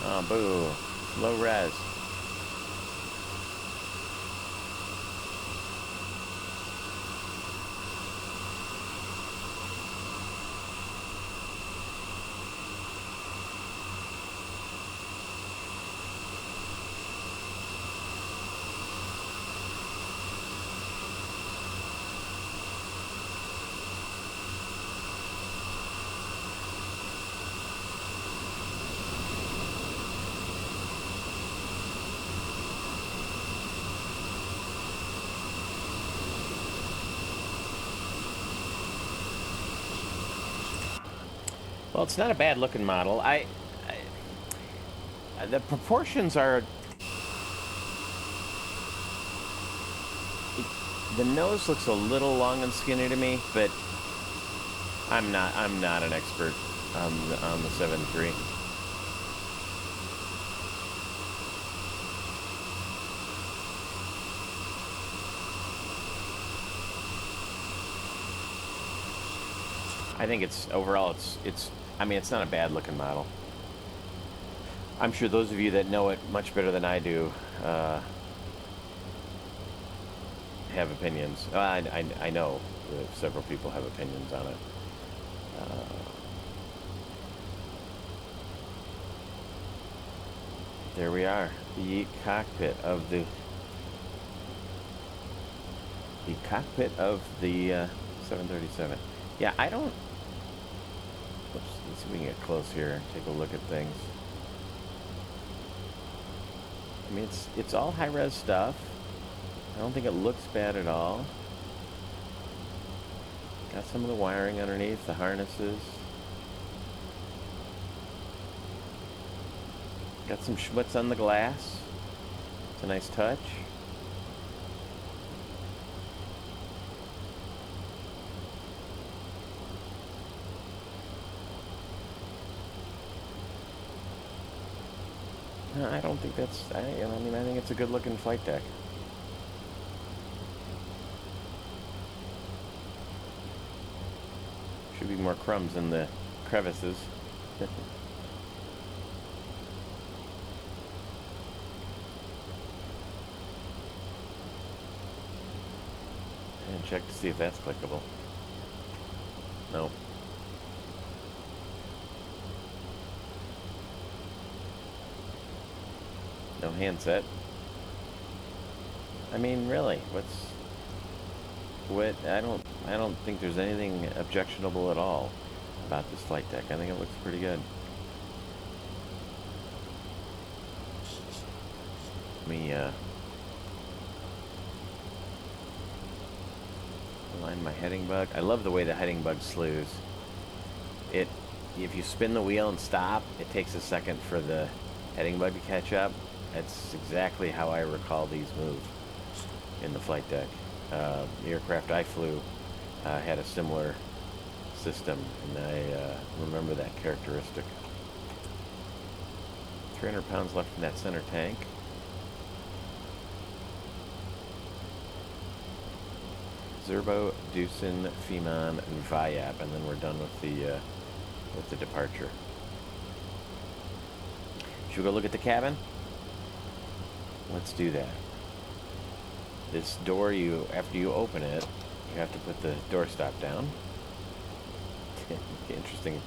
Oh, boo. Low res. Well, it's not a bad looking model. The proportions are. The nose looks a little long and skinny to me, but I'm not an expert on the 7.3. I think overall it's I mean, it's not a bad looking model. I'm sure those of you that know it much better than I do have opinions. I know that several people have opinions on it. There we are, the cockpit of the 737. Yeah, I don't. Let's see if we can get close here. Take a look at things. I mean, it's all high-res stuff. I don't think it looks bad at all. Got some of the wiring underneath, the harnesses. Got some schmutz on the glass. It's a nice touch. No, I don't think that's. I mean, I think it's a good-looking flight deck. Should be more crumbs in the crevices. And check to see if that's clickable. Nope. No handset. I mean, really, I don't think there's anything objectionable at all about this flight deck. I think it looks pretty good. Let me align my heading bug. I love the way the heading bug slews. If you spin the wheel and stop, it takes a second for the heading bug to catch up. That's exactly how I recall these move in the flight deck. The aircraft I flew had a similar system, and I remember that characteristic. 300 pounds left in that center tank. Zerbo, Doosan, Femon, and Viap, and then we're done with the departure. Should we go look at the cabin? Let's do that. This door, after you open it, you have to put the doorstop down. Interesting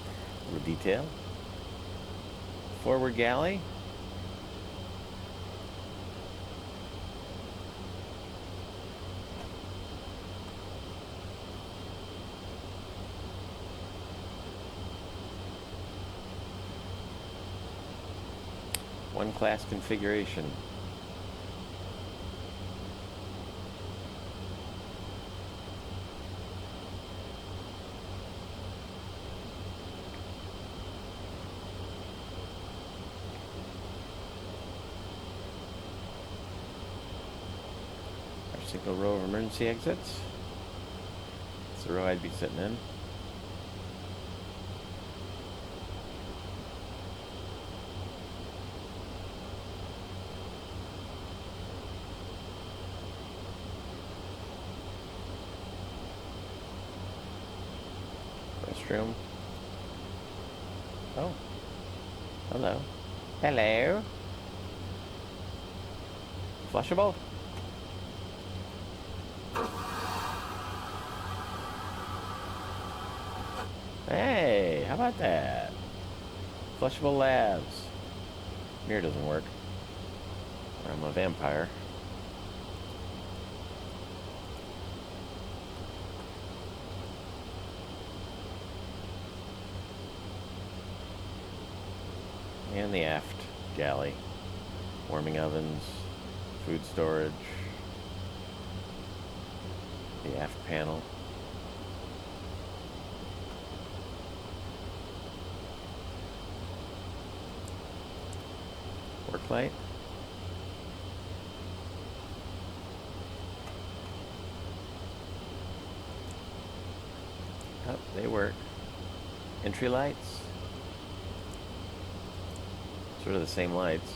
little detail. Forward galley. One class configuration. Single row of emergency exits. It's the row I'd be sitting in. Restroom. Oh. Hello. Hello. Flushable? Hey, how about that? Flushable labs. Mirror doesn't work. I'm a vampire. And the aft galley. Warming ovens, food storage, the aft panel. flight. Oh, they work. Entry lights. Sort of the same lights.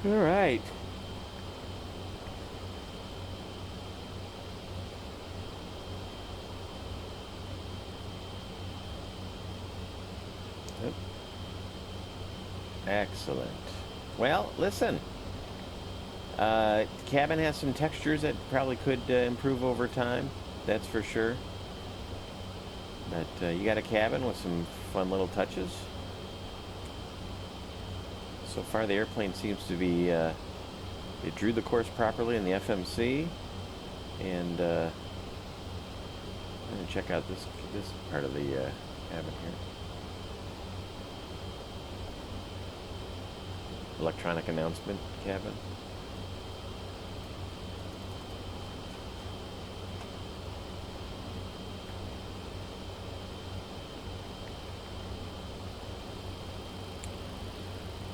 All right. Yep. Excellent. Well, listen. Cabin has some textures that probably could improve over time. That's for sure. But you got a cabin with some fun little touches. So far, the airplane seems to be. It drew the course properly in the FMC, and I'm gonna check out this part of the cabin here. Electronic announcement cabin.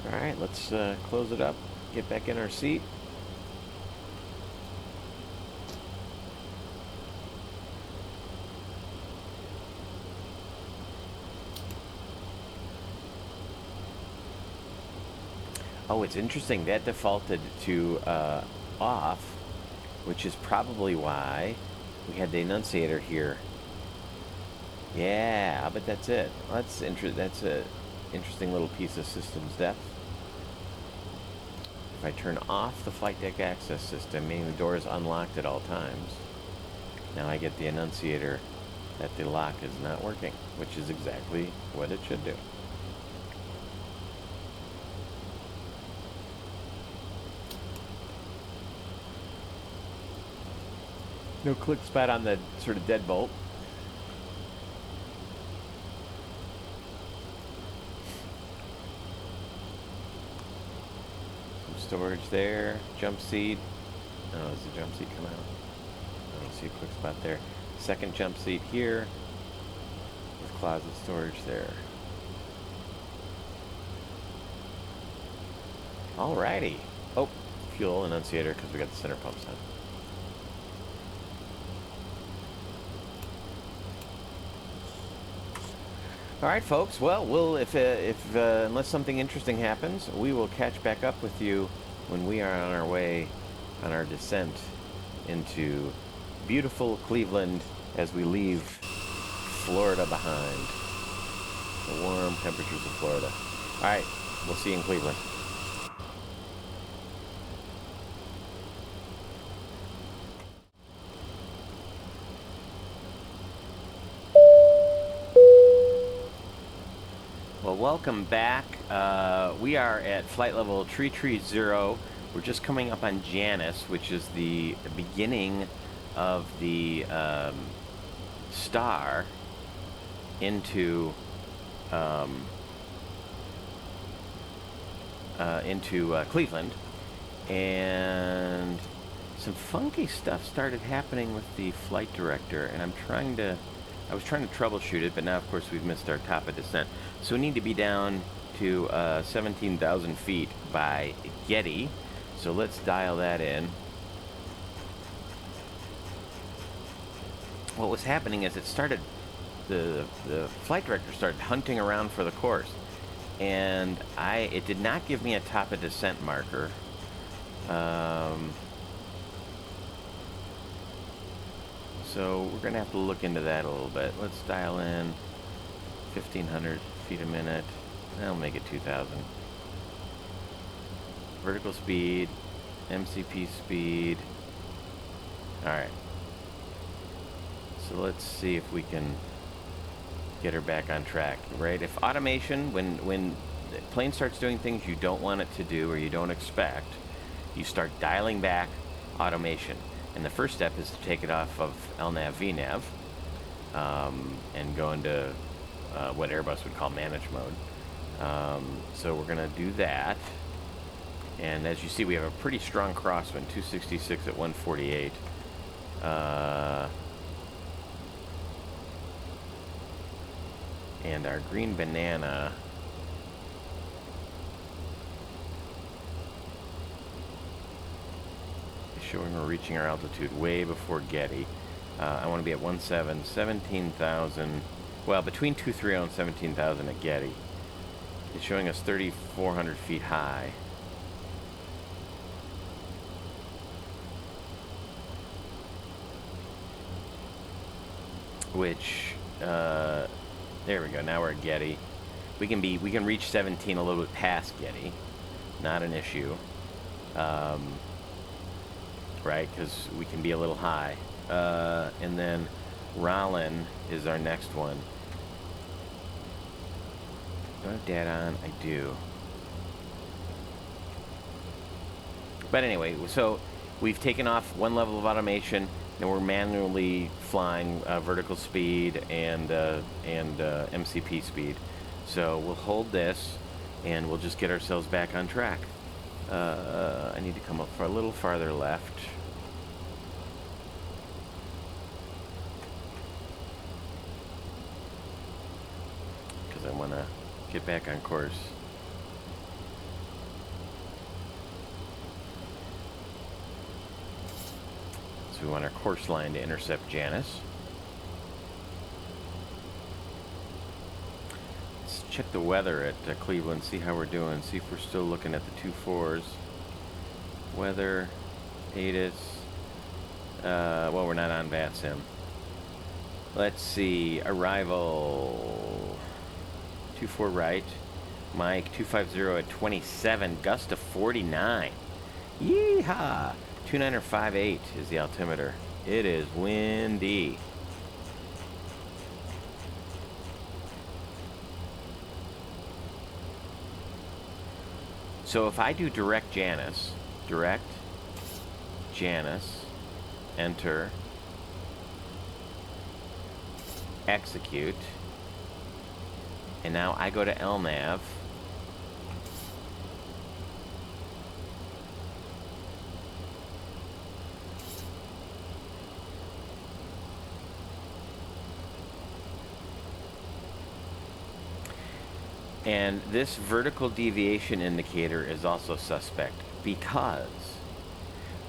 All right, let's close it up, get back in our seat. Oh, it's interesting. That defaulted to off, which is probably why we had the annunciator here. Yeah, but that's it. That's a interesting little piece of systems depth. If I turn off the flight deck access system, meaning the door is unlocked at all times, now I get the annunciator that the lock is not working, which is exactly what it should do. No click spot on the sort of deadbolt. Some storage there. Jump seat. Oh, does the jump seat come out? I don't see a quick spot there. Second jump seat here with closet storage there. Alrighty. Oh, fuel annunciator because we got the center pumps on. All right, folks. Well, if unless something interesting happens, we will catch back up with you when we are on our way on our descent into beautiful Cleveland as we leave Florida behind. The warm temperatures of Florida. All right, we'll see you in Cleveland. Well, welcome back. We are at flight level 330. We're just coming up on Janus, which is the beginning of the star into Cleveland, and some funky stuff started happening with the flight director, and I was trying to troubleshoot it, but now, of course, we've missed our top of descent. So we need to be down to 17,000 feet by Getty. So let's dial that in. What was happening is the flight director started hunting around for the course. And it did not give me a top of descent marker. So we're going to have to look into that a little bit. Let's dial in 1,500 feet a minute. That'll make it 2,000. Vertical speed, MCP speed. All right. So let's see if we can get her back on track, right? If automation, when the plane starts doing things you don't want it to do or you don't expect, you start dialing back automation. And the first step is to take it off of LNAV, VNAV, and go into what Airbus would call manage mode. So we're going to do that. And as you see, we have a pretty strong crosswind, 266 at 148. And our green banana is showing we're reaching our altitude way before Getty. I want to be at 17,000, well, between 230 and 17,000 at Getty. It's showing us 3,400 feet high. Which, there we go, now we're at Getty. We can reach 17 a little bit past Getty. Not an issue. Right, because we can be a little high. And then Rollin is our next one. Do I have data on? I do. But anyway, so we've taken off one level of automation, and we're manually flying vertical speed and MCP speed. So we'll hold this, and we'll just get ourselves back on track. I need to come up for a little farther left. Because I want to get back on course. So we want our course line to intercept Janus. Let's check the weather at Cleveland, see how we're doing, see if we're still looking at the 2.4s. Weather, ATIS. Well, we're not on VATSIM. Let's see, arrival 2.4 right. Mike 250 at 27, gust of 49. Yeehaw! 2958 is the altimeter. It is windy. So if I do direct Janus, enter, execute, and now I go to LNAV. And this vertical deviation indicator is also suspect because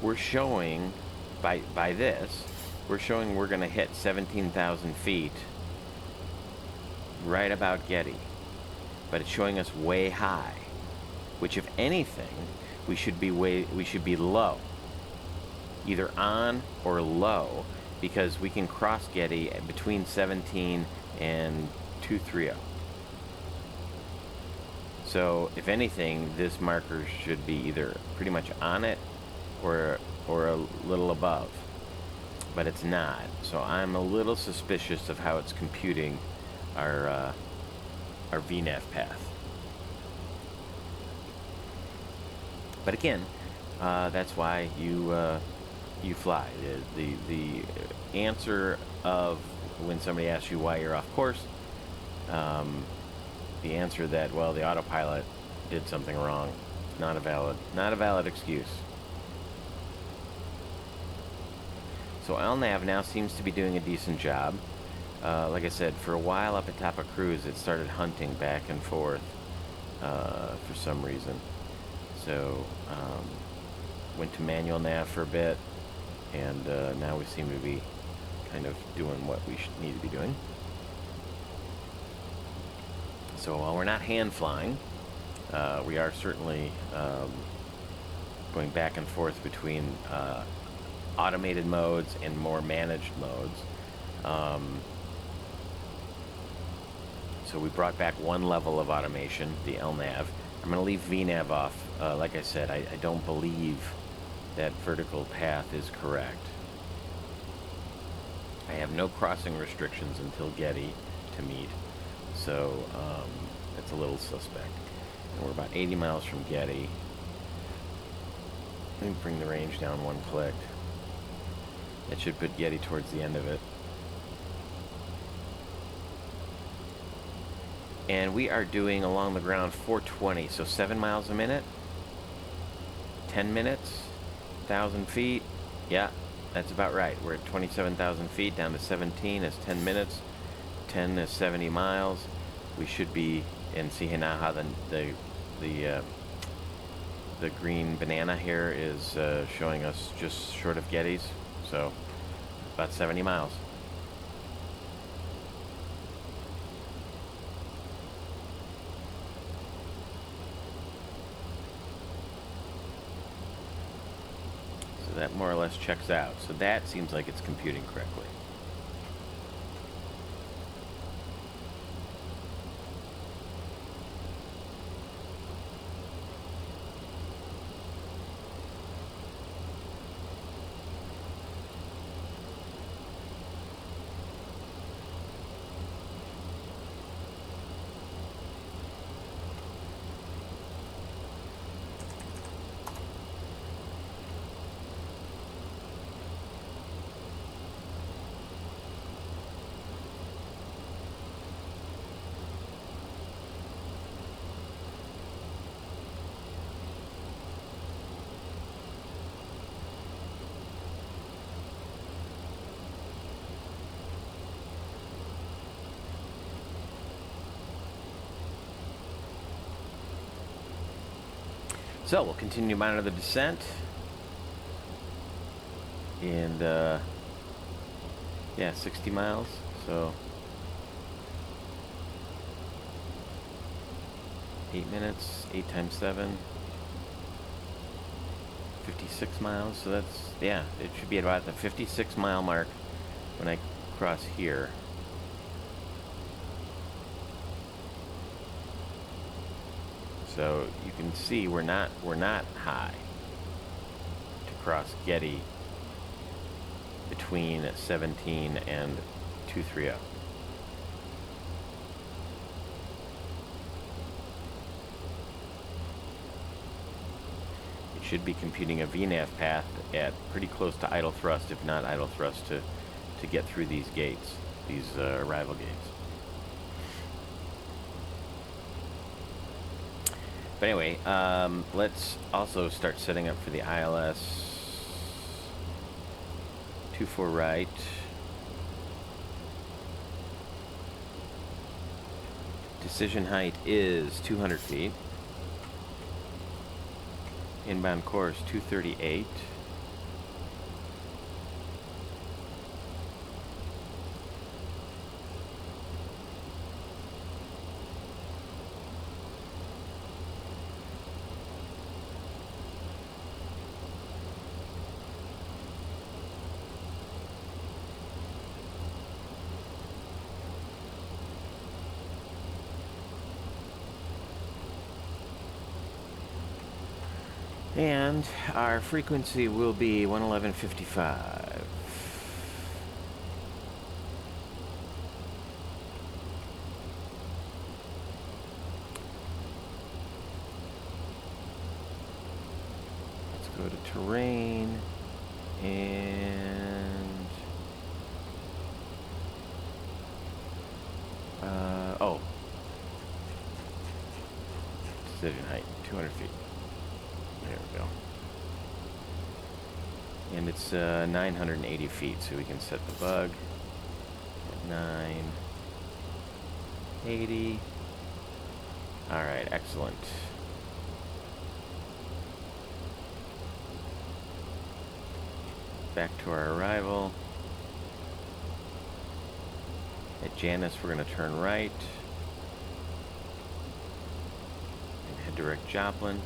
we're showing, by this, we're showing we're going to hit 17,000 feet right about Getty. But it's showing us way high, which if anything, we should be low. Either on or low, because we can cross Getty between 17 and 230. So, if anything, this marker should be either pretty much on it or a little above. But it's not. So I'm a little suspicious of how it's computing our VNAV path. But again, that's why you fly. The answer of when somebody asks you why you're off course, the answer that, well, the autopilot did something wrong, not a valid excuse. So LNAV now seems to be doing a decent job. Like I said, for a while up at top of cruise, it started hunting back and forth for some reason. So went to manual nav for a bit, and now we seem to be kind of doing what we need to be doing. So while we're not hand flying, we are certainly going back and forth between automated modes and more managed modes. So we brought back one level of automation, the LNAV. I'm going to leave VNAV off. Like I said, I don't believe that vertical path is correct. I have no crossing restrictions until Getty to meet. So it's a little suspect. And we're about 80 miles from Getty. Let me bring the range down one click. It should put Getty towards the end of it. And we are doing along the ground 420, so 7 miles a minute. 10 minutes, 1,000 feet. Yeah, that's about right. We're at 27,000 feet, down to 17 is 10 minutes. 10 is 70 miles. we should be, and see now how the green banana here is showing us just short of Getty's, so about 70 miles. So that more or less checks out. So that seems like it's computing correctly. So we'll continue to monitor the descent, and yeah, 60 miles. So 8 minutes, 8 times 7, 56 miles. So that's, yeah, it should be at about the 56 mile mark when I cross here. So you can see we're not high to cross Getty between 17 and 230. It should be computing a VNAV path at pretty close to idle thrust, if not idle thrust, to get through these gates, these arrival gates. But anyway, let's also start setting up for the ILS 24 right. Decision height is 200 feet. Inbound course 238. And our frequency will be 111.55. Let's go to terrain and decision height 200 feet. There we go. And it's 980 feet, so we can set the bug at 980. All right, excellent. Back to our arrival. At Janus, we're going to turn right and head direct Joplin.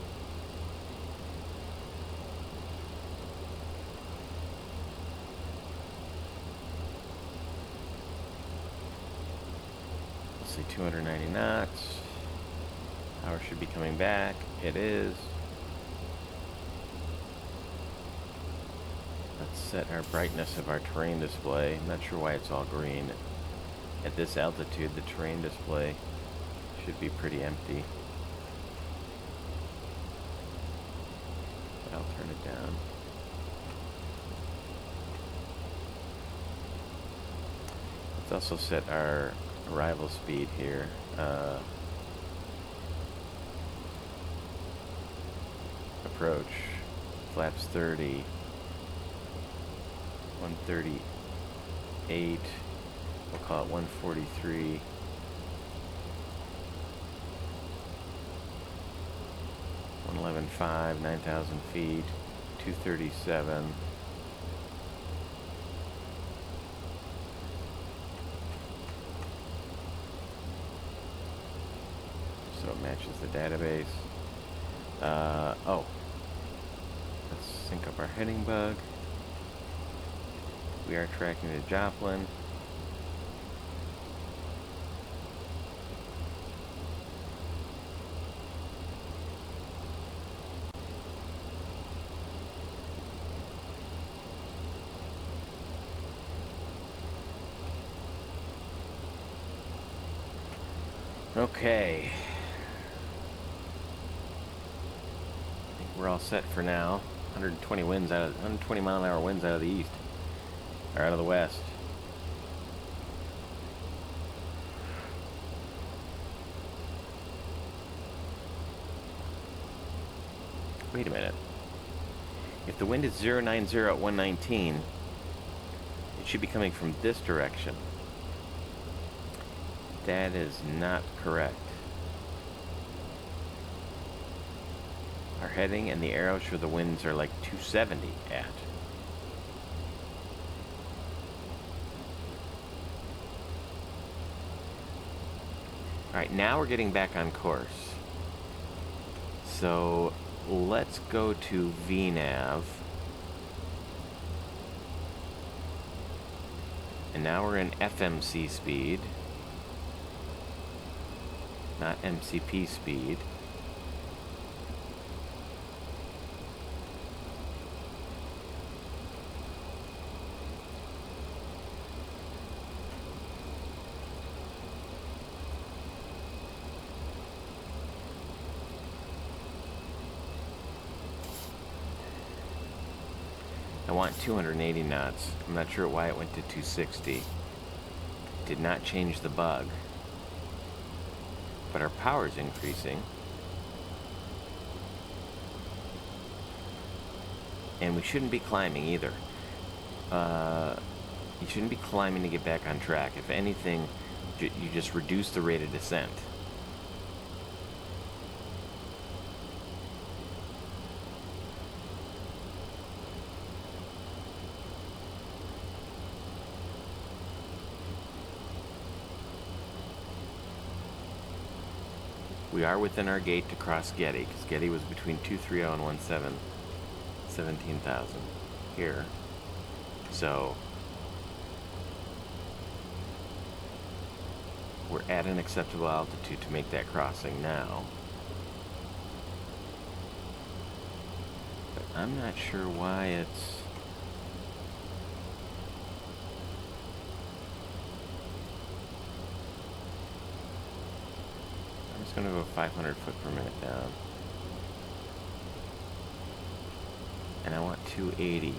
Let's see, 290 knots. Power should be coming back. It is. Let's set our brightness of our terrain display. I'm not sure why it's all green. At this altitude, the terrain display should be pretty empty. But I'll turn it down. Let's also set our arrival speed here. Approach. Flaps 30. 138. We'll call it 143. 111.5, 9,000 feet, 237. So it matches the database. Oh, let's sync up our heading bug. We are tracking to Joplin. Okay. I think we're all set for now. 120 mile an hour winds out of the east. Or out of the west. Wait a minute. If the wind is 090 at 119, it should be coming from this direction. That is not correct. Our heading and the arrows show the winds are like 270 at. Alright, now we're getting back on course. So let's go to VNav. And now we're in FMC speed, not MCP speed. I want 280 knots. I'm not sure why it went to 260. Did not change the bug. But our power's increasing. And we shouldn't be climbing either. You shouldn't be climbing to get back on track. If anything, you just reduce the rate of descent. We are within our gate to cross Getty, because Getty was between 230 and 17,000 here. So we're at an acceptable altitude to make that crossing now. But I'm not sure why it's... I'm just going to go 500 foot per minute down. And I want 280.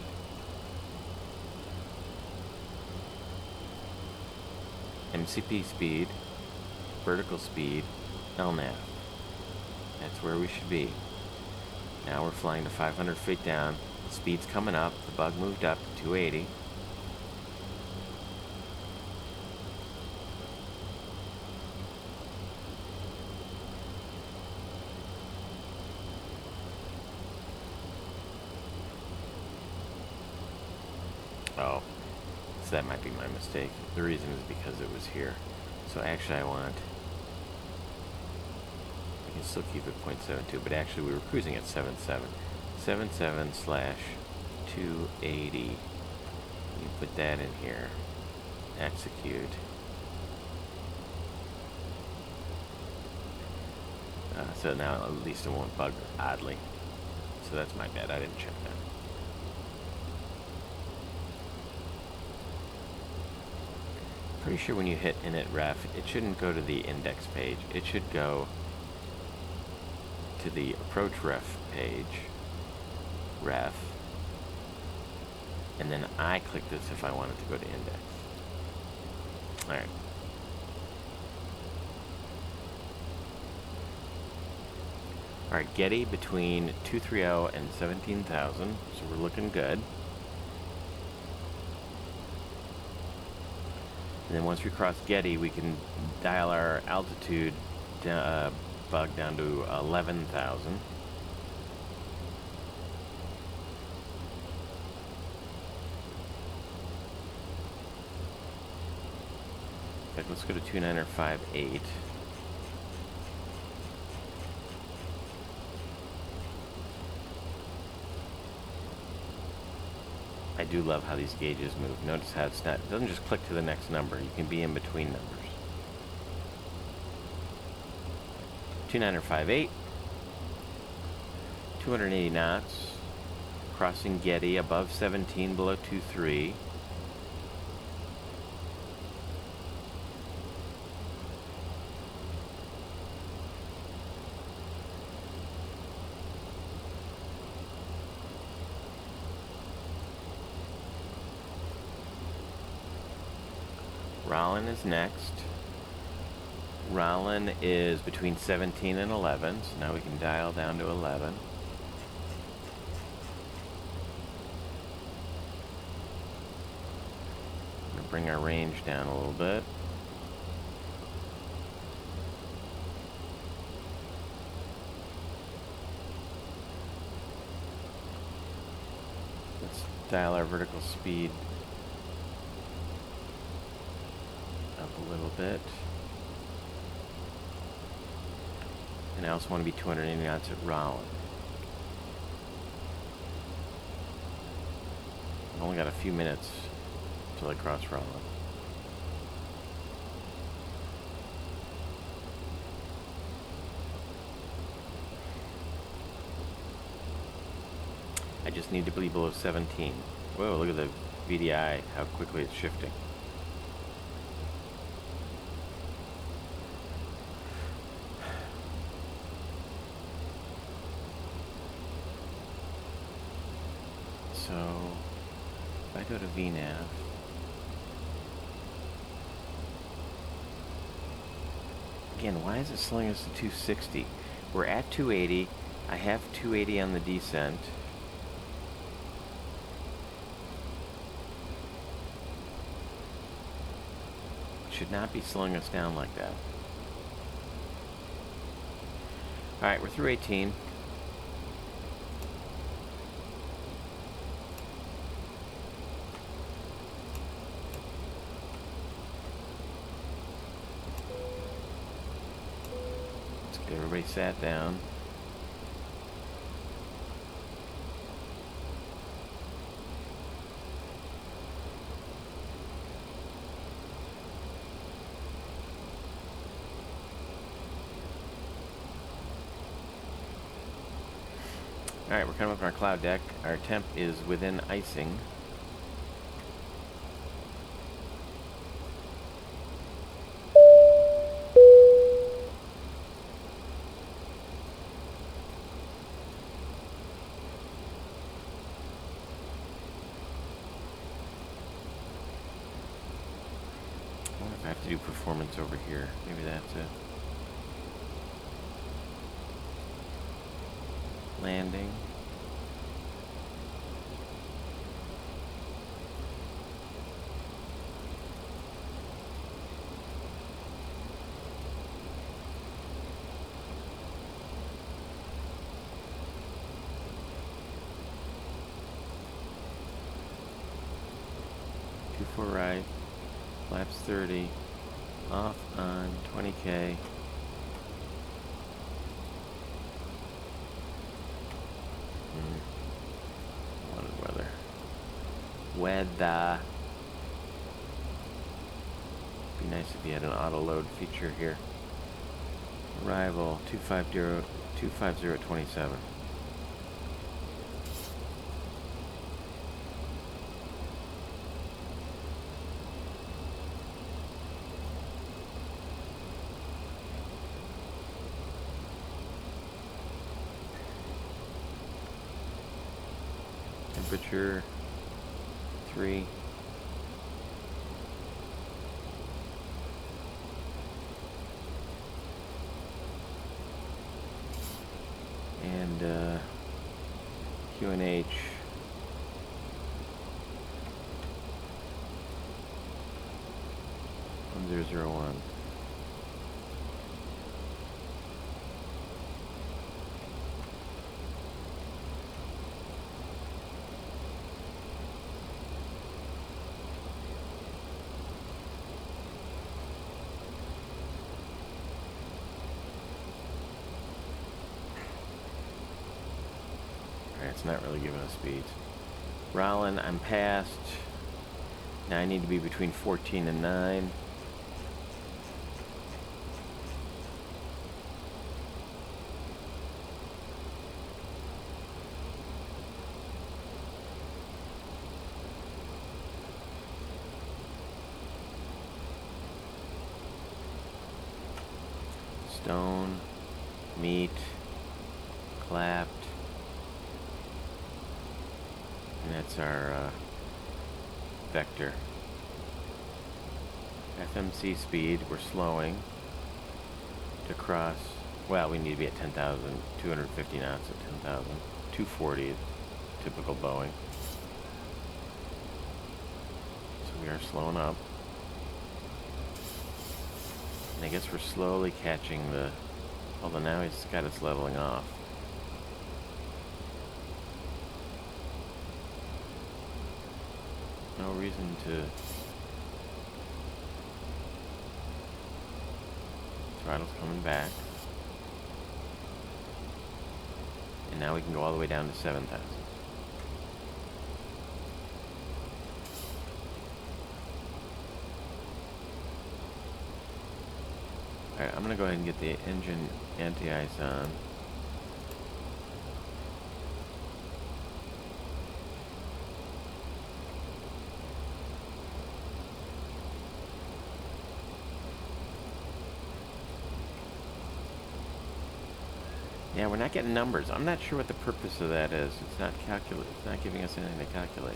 MCP speed, vertical speed, LNAV. That's where we should be. Now we're flying to 500 feet down. Speed's coming up. The bug moved up to 280. Oh, so that might be my mistake. The reason is because it was here. So actually I want... I can still keep it 0.72, but actually we were cruising at 77. 77 slash 280. You put that in here. Execute. So now at least it won't bug oddly. So that's my bad. I didn't check that. Pretty sure when you hit init ref, it shouldn't go to the index page. It should go to the approach ref page, ref, and then I click this if I want it to go to index. Alright. Alright, Getty between 230 and 17,000, so we're looking good. And then once we cross Getty, we can dial our altitude bug down to 11,000. fact, let's go to 2958. I do love how these gauges move. Notice how it doesn't just click to the next number. You can be in between numbers. 2958. 280 knots. Crossing Getty above 17, below 23. Rollin is next. Rollin is between 17 and 11, so now we can dial down to 11. I'm going to bring our range down a little bit. Let's dial our vertical speed up a little bit. And I also want to be 280 knots at Rollin. I've only got a few minutes till I cross Rollin. I just need to be below 17. Whoa, look at the VDI, how quickly it's shifting. So, if I go to VNAV, again, why is it slowing us to 260? We're at 280. I have 280 on the descent. It should not be slowing us down like that. Alright, we're through 18. Everybody sat down. Alright, we're coming up on our cloud deck. Our temp is within icing. I have to do performance over here. Maybe that's it. Landing. Two for right. Flaps 30, off on 20K. What weather? Weather. Be nice if you had an auto load feature here. Arrival 250 at 27. Temperature 3. And QNH 1001. it's not really giving us speeds. Rollin, I'm past. Now I need to be between 14 and 9. Stone, meat, clapped, and that's our vector. FMC speed, we're slowing to cross, well, we need to be at 10,000, 250 knots at 10,000, 240, typical Boeing. So we are slowing up. And I guess we're slowly catching the, although now he's got us leveling off. No reason to. Throttle's coming back. And now we can go all the way down to 7,000. Alright, I'm gonna go ahead and get the engine anti-ice on. Yeah, we're not getting numbers. I'm not sure what the purpose of that is. It's not it's not giving us anything to calculate.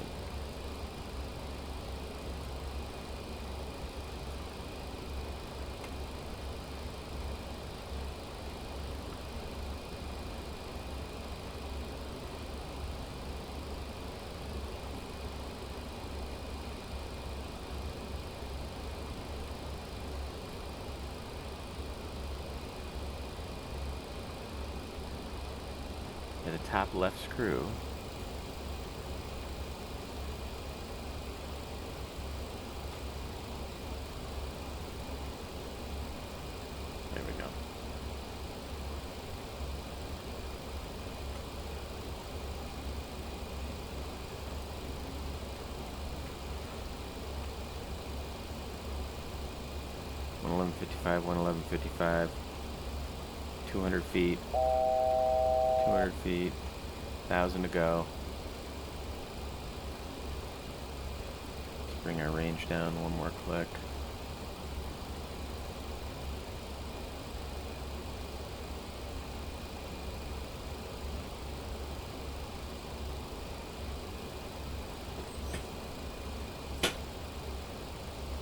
At the top left screw. There we go. $111.55, $111.55, 200 feet. 200 feet, 1,000 to go. Let's bring our range down one more click.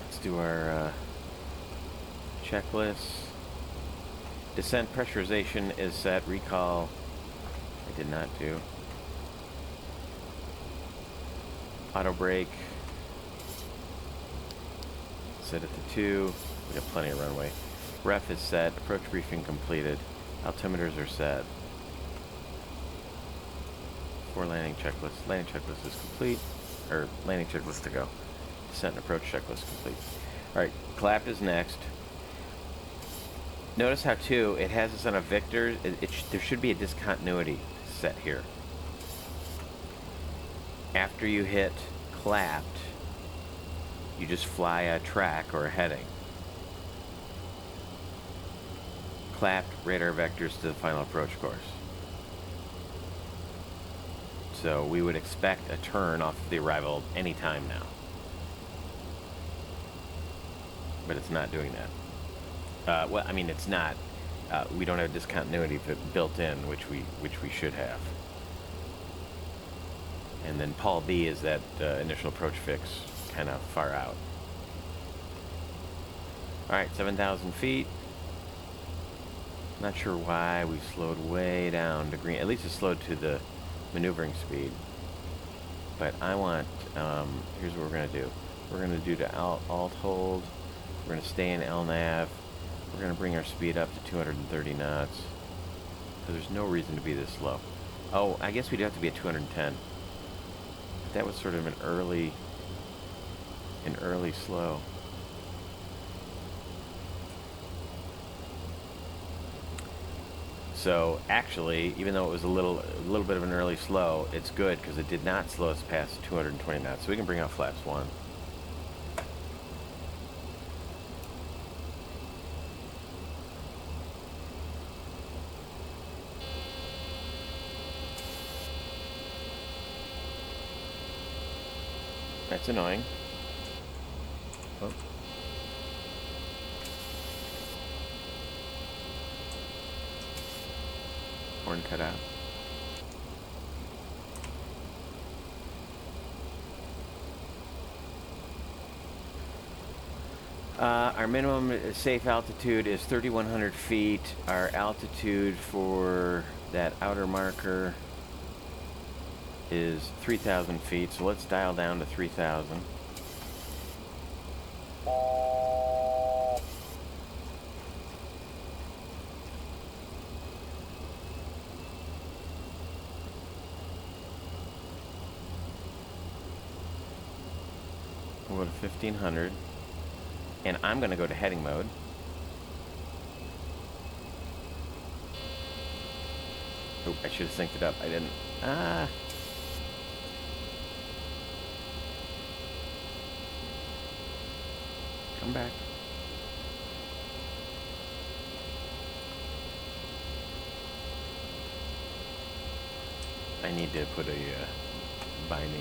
Let's do our checklist. Descent pressurization is set. Recall I did not do. Auto brake set it to 2. We got plenty of runway. Ref is set. Approach briefing completed. Altimeters are set. 4 landing checklist. Landing checklist is complete. Or landing checklist to go. Descent and approach checklist complete. Alright, clap is next. Notice how too it has us on a vector. There should be a discontinuity set here. After you hit clapped, you just fly a track or a heading. Clapped, radar vectors to the final approach course. So we would expect a turn off of the arrival any time now. But it's not doing that. Well, I mean, it's not. We don't have discontinuity built in, which we should have. And then Paul B is that initial approach fix, kind of far out. All right, 7,000 feet. Not sure why we slowed way down to green. At least it slowed to the maneuvering speed. But I want. Here's what we're gonna do. We're gonna do the alt hold. We're gonna stay in LNAV. We're going to bring our speed up to 230 knots. So there's no reason to be this slow. Oh, I guess we'd have to be at 210. But that was sort of an early slow. So actually, even though it was a little bit of an early slow, it's good because it did not slow us past 220 knots. So we can bring out flaps 1. That's annoying. Oh. Horn cut out. Our minimum safe altitude is 3,100 feet. Our altitude for that outer marker is 3,000 feet. So let's dial down to 3,000. We'll go to 1,500. And I'm going to go to heading mode. Oh, I should have synced it up. I didn't. Come back. I need to put a binding on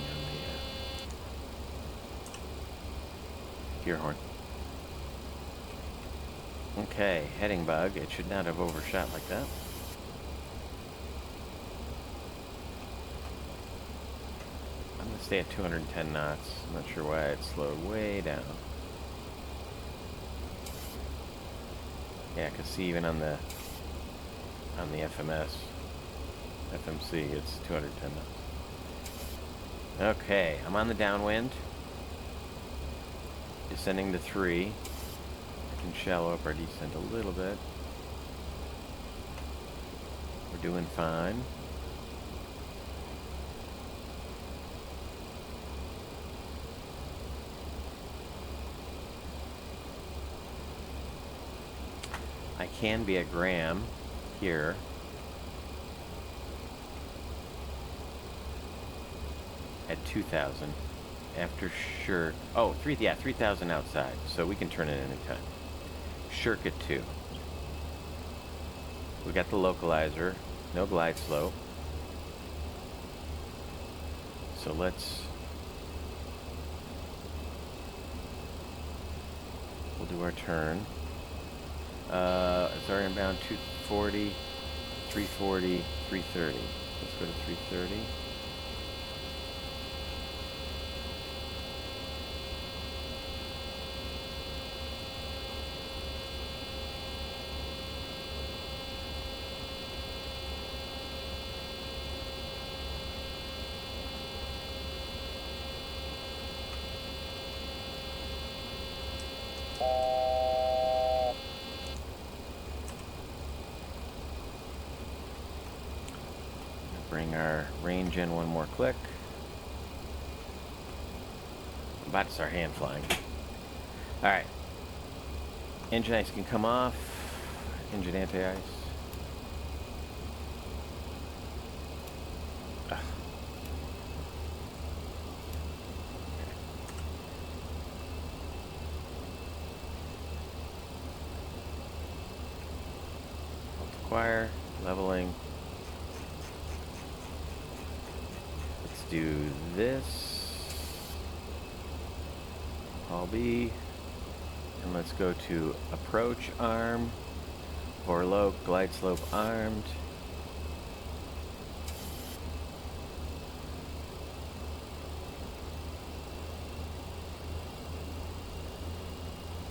the gear horn. Okay, heading bug. It should not have overshot like that. I'm going to stay at 210 knots. I'm not sure why it slowed way down. Yeah, I can see even on the FMC, it's 210 knots. Okay, I'm on the downwind. Descending to 3. I can shallow up our descent a little bit. We're doing fine. I can be at Graham here. At 2,000. After sure. Oh, 3,000 outside. So we can turn it anytime. Shirk at 2. We got the localizer. No glide slope. So we'll do our turn. It's our inbound 240, 340, 330. Let's go to 330. Bring our range in one more click. I'm about to start hand flying. Alright. Engine ice can come off. Engine anti-ice. Multiplier, leveling. Do this. All B. And let's go to approach arm. Vorloke, glide slope armed.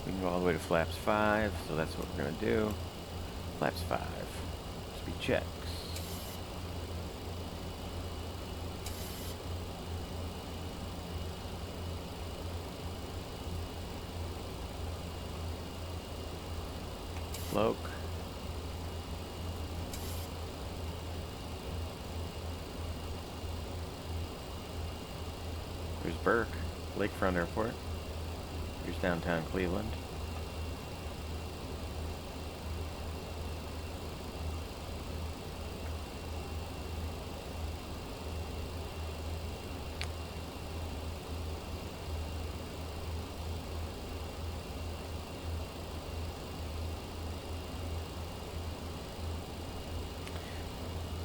We can go all the way to flaps 5, so that's what we're going to do. Flaps 5. Speed checks. Loke. There's Burke, Lakefront Airport. Here's downtown Cleveland.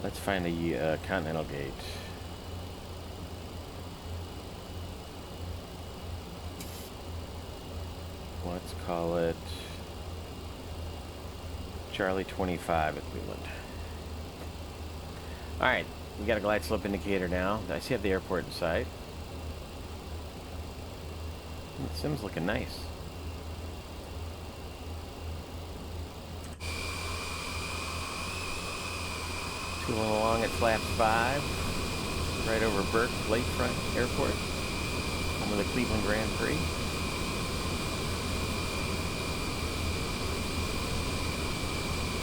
Let's find the Continental gate. Let's call it Charlie 25 at Cleveland. Alright, we got a glide slope indicator now. I see have the airport in sight. The sim's looking nice. Tooling along at flaps 5, right over Burke Lakefront Airport, home of the Cleveland Grand Prix.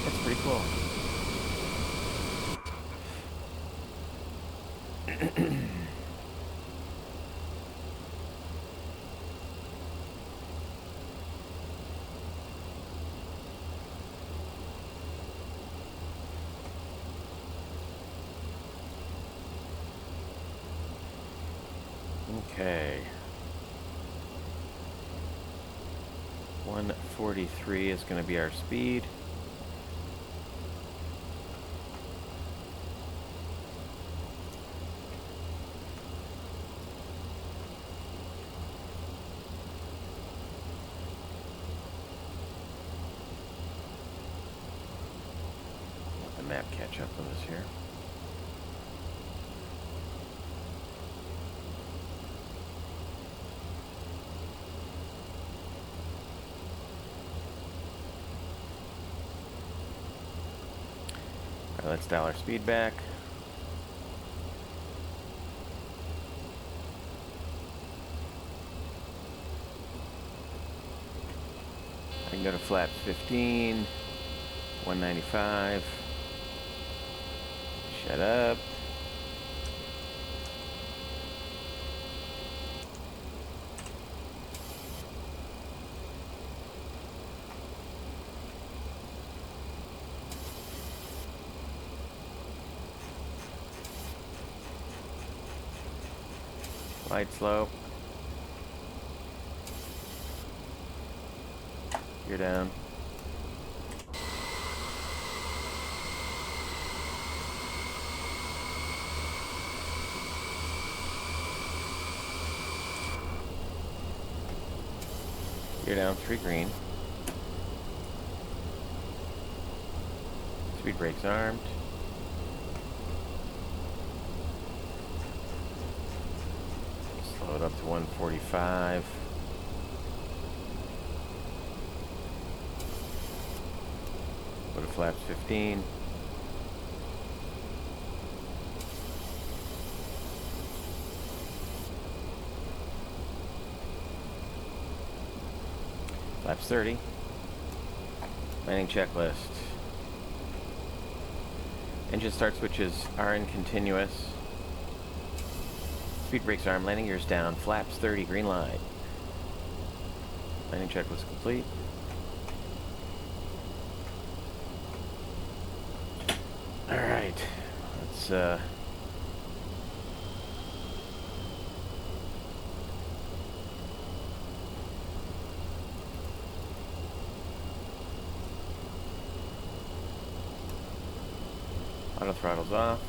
That's pretty cool. Okay. 143 is going to be our speed. Let the map catch up with us here. Let's dial our speed back. I can go to flaps 15, 195. Shut up. Light slope. You're down. You're down 3 green. Speed brakes armed. Slow it up to 145. Go to flaps 15. Flaps 30. Landing checklist. Engine start switches are in continuous. Speed brakes arm, landing gears down, flaps 30, green light. Landing checklist complete. Alright, let's auto throttle's off.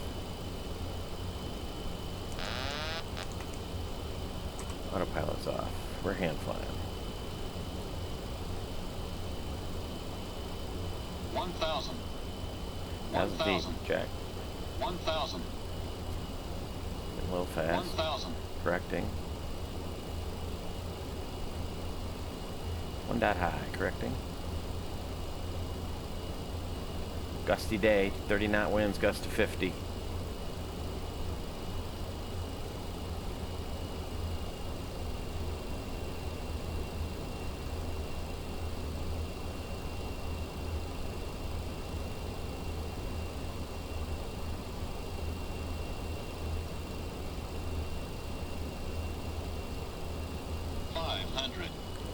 Autopilot's off. We're hand flying. 1,000. 1,000 feet, Jack. 1,000. A little fast. 1,000. Correcting. 1 dot high, correcting. Gusty day, 30 knot winds, gust to 50.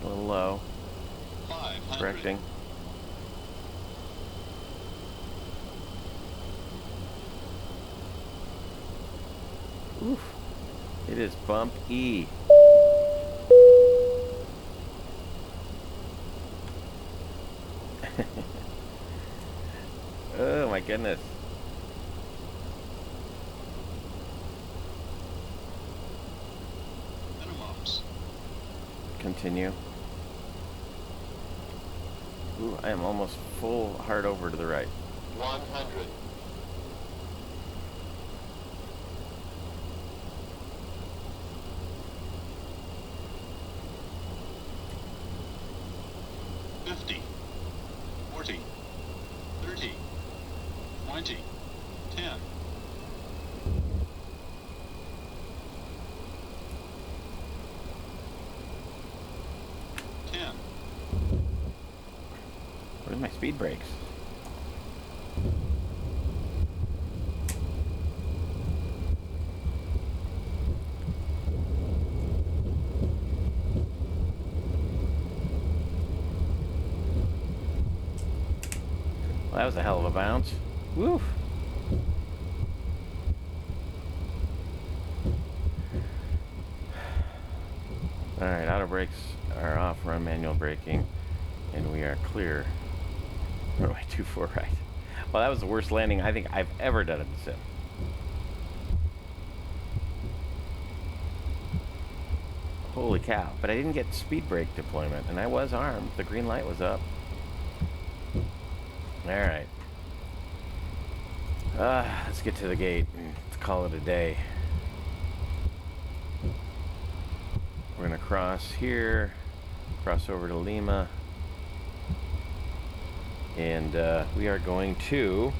A little low. 500. Correcting. Oof. It is bump E. Oh my goodness. continue. Ooh, I am almost full hard over to the right. 100. 50, 40, 30, 20, 10. Where's my speed brakes? Well, that was a hell of a bounce. Woo! Alright, auto brakes are off, run manual braking, and we are clear. Runway 24 right. Well, that was the worst landing I think I've ever done in the sim. Holy cow. But I didn't get speed brake deployment, and I was armed. The green light was up. Alright. Let's get to the gate and let's call it a day. We're going to cross here, cross over to Lima, and we are going to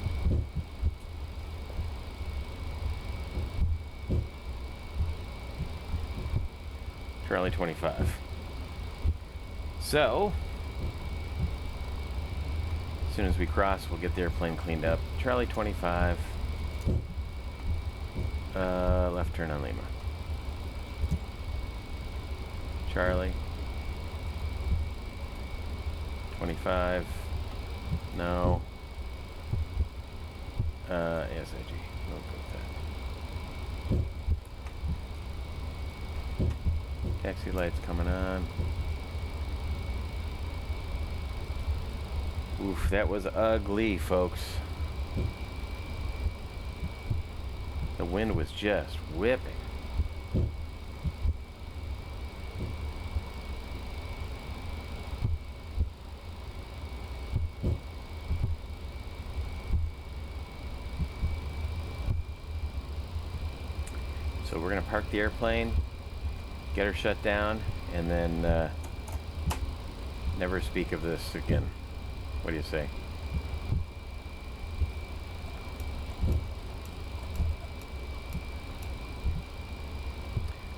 Charlie 25. So, as soon as we cross, we'll get the airplane cleaned up. Charlie 25, left turn on Lima. Charlie 25, no, ASIG, we'll go with that. Taxi lights coming on. Oof, that was ugly, folks. The wind was just whipping. So we're gonna park the airplane, get her shut down, and then never speak of this again. What do you say?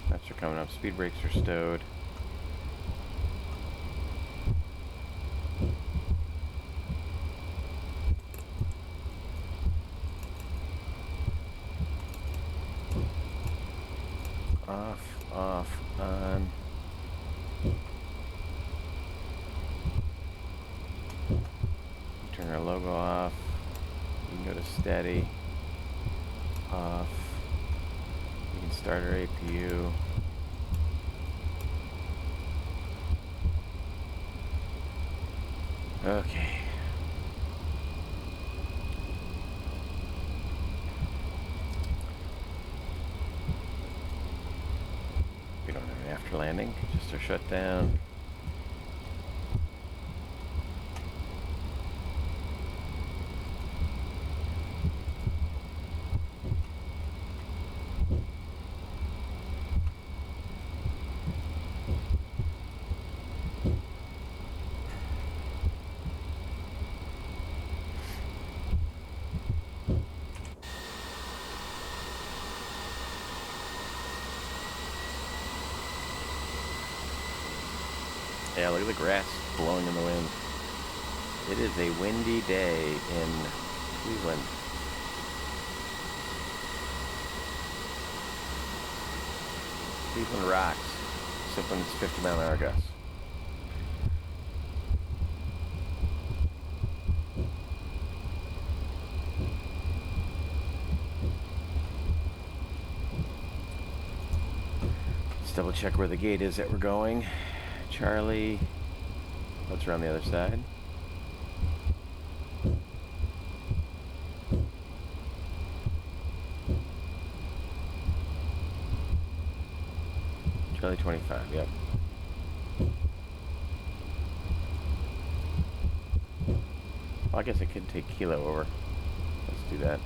Maps are coming up. Speed brakes are stowed. Off, on. Turn our logo off. You can go to steady. Off. You can start our APU. Okay. We don't have an after landing, just a shutdown. Yeah, look at the grass blowing in the wind. It is a windy day in Cleveland. Cleveland rocks, except when it's 50-mile-an-hour gusts. Let's double check where the gate is that we're going. Charlie, let's around the other side. Charlie 25, yep. Well, I guess I could take Kilo over. Let's do that.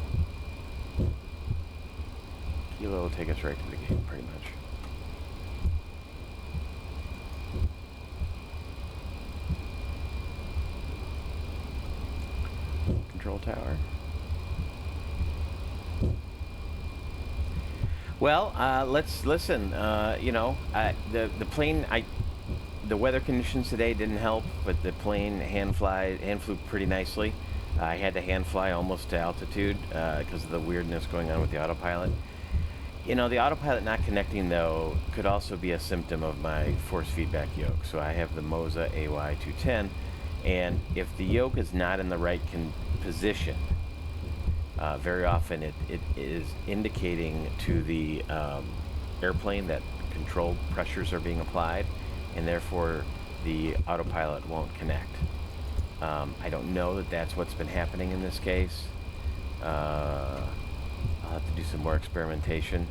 Kilo will take us right to the gate, pretty much. Control tower. Well, let's listen. You know, the plane. The weather conditions today didn't help, but the plane hand flew pretty nicely. I had to hand fly almost to altitude because of the weirdness going on with the autopilot. You know, the autopilot not connecting though could also be a symptom of my force feedback yoke. So I have the Moza AY210, and if the yoke is not in the right position, very often it is indicating to the airplane that controlled pressures are being applied, and therefore the autopilot won't connect. I don't know that that's what's been happening in this case. I'll have to do some more experimentation,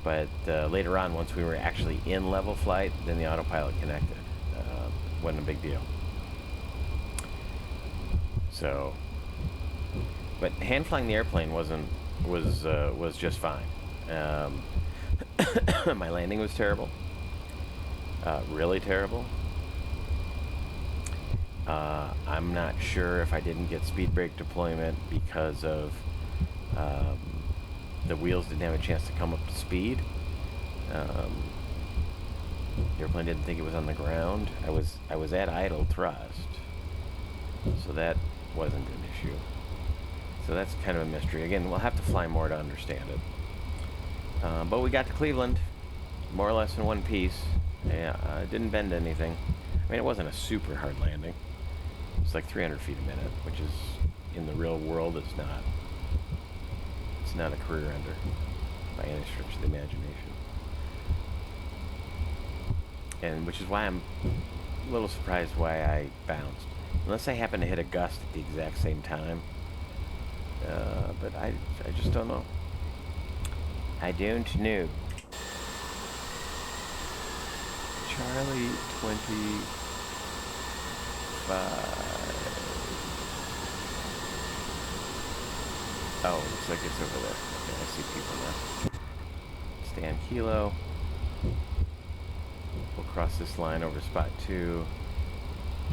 but later on, once we were actually in level flight, then the autopilot connected. Wasn't a big deal. So, but hand flying the airplane was just fine. My landing was terrible, really terrible. I'm not sure if I didn't get speed brake deployment because of the wheels didn't have a chance to come up to speed. The airplane didn't think it was on the ground. I was at idle thrust, so that wasn't an issue. So that's kind of a mystery. Again, we'll have to fly more to understand it. But we got to Cleveland, more or less in one piece. Yeah, it didn't bend anything. I mean, it wasn't a super hard landing. It's like 300 feet a minute, which is, in the real world, it's not a career ender by any stretch of the imagination. And which is why I'm a little surprised why I bounced. Unless I happen to hit a gust at the exact same time. But I just don't know. I don't know. Charlie 25. Oh, looks like it's over there. Okay, I see people now. Stand Kilo. We'll cross this line over spot 2.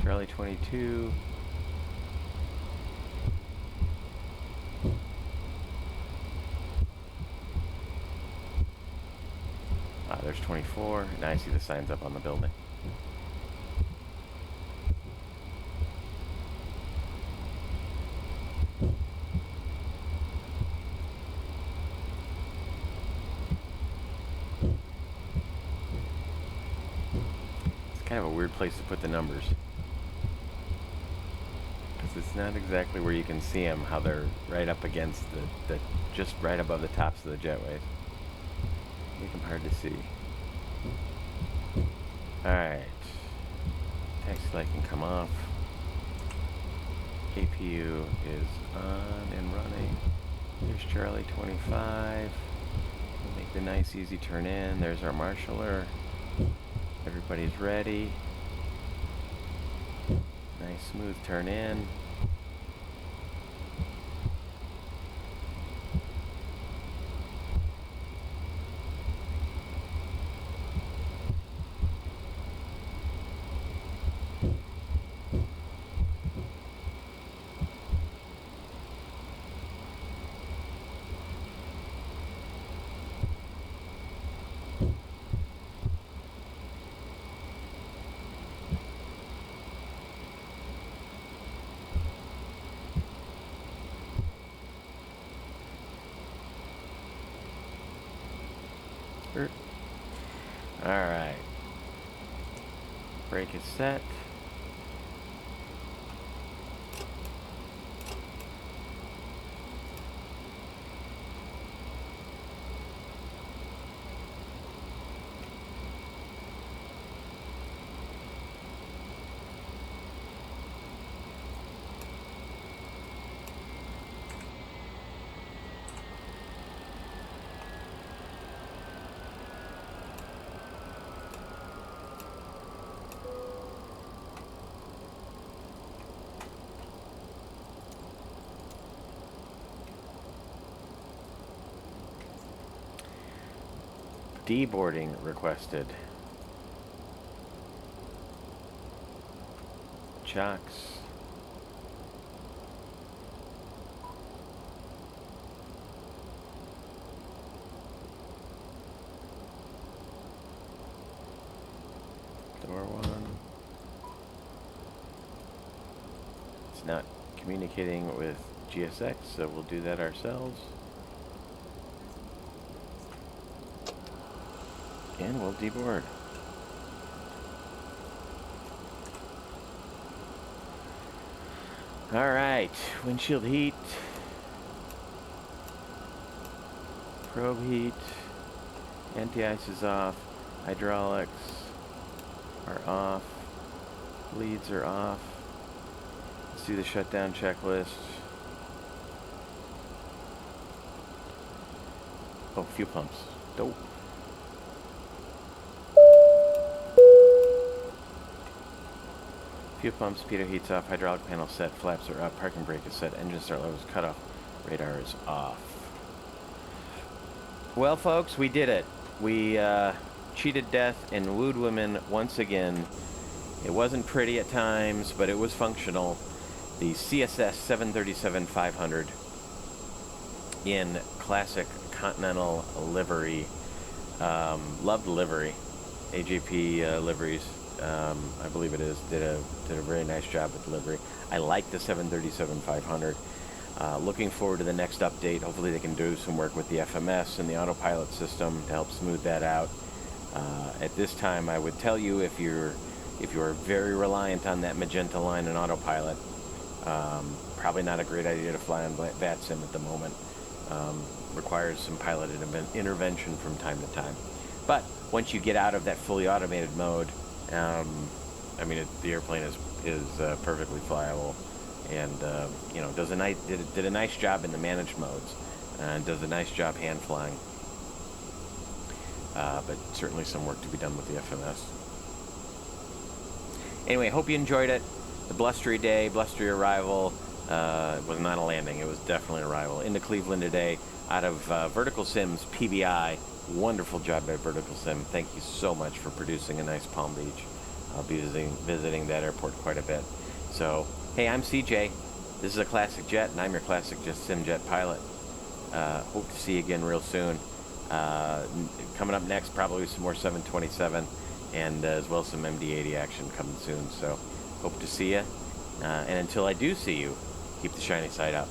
Charlie 22. There's 24. Now I see the signs up on the building. It's kind of a weird place to put the numbers, because it's not exactly where you can see them, how they're right up against the just right above the tops of the jetways. Make them hard to see. Alright. Taxi light can come off. APU is on and running. There's Charlie 25. We'll make the nice easy turn in. There's our marshaller. Everybody's ready. Nice smooth turn in. Alright. Brake is set. Deboarding requested. Chocks. Door one. It's not communicating with GSX, so we'll do that ourselves. And we'll deboard. All right, windshield heat, probe heat, anti-ice is off, hydraulics are off, leads are off. Let's do the shutdown checklist. Oh, fuel pumps, dope. Fuel pumps, speedo heat's off, hydraulic panel set, flaps are up, parking brake is set, engine start levels cut off, radar is off. Well, folks, we did it. We cheated death and wooed women once again. It wasn't pretty at times, but it was functional. The CSS 737-500 in classic Continental livery. Love the livery. AJP liveries. I believe it is, did a very nice job with delivery. I like the 737-500. Looking forward to the next update. Hopefully they can do some work with the FMS and the autopilot system to help smooth that out. At this time, I would tell you, if you're very reliant on that magenta line and autopilot, probably not a great idea to fly on VATSIM at the moment. Requires some pilot intervention from time to time. But once you get out of that fully automated mode, I mean, the airplane is perfectly flyable, and you know, did a nice job in the managed modes, and does a nice job hand flying. But certainly some work to be done with the FMS. Anyway, hope you enjoyed it. The blustery day, blustery arrival. It was not a landing. It was definitely an arrival into Cleveland today out of Vertical Sim's PBI. Wonderful job by Vertical Sim. Thank you so much for producing a nice Palm Beach. I'll be visiting that airport quite a bit. So, hey, I'm CJ. This is a Classic Jet, and I'm your Classic Sim Jet pilot. Hope to see you again real soon. Coming up next, probably some more 727, and as well as some MD-80 action coming soon. So, hope to see you. And until I do see you, keep the shiny side up.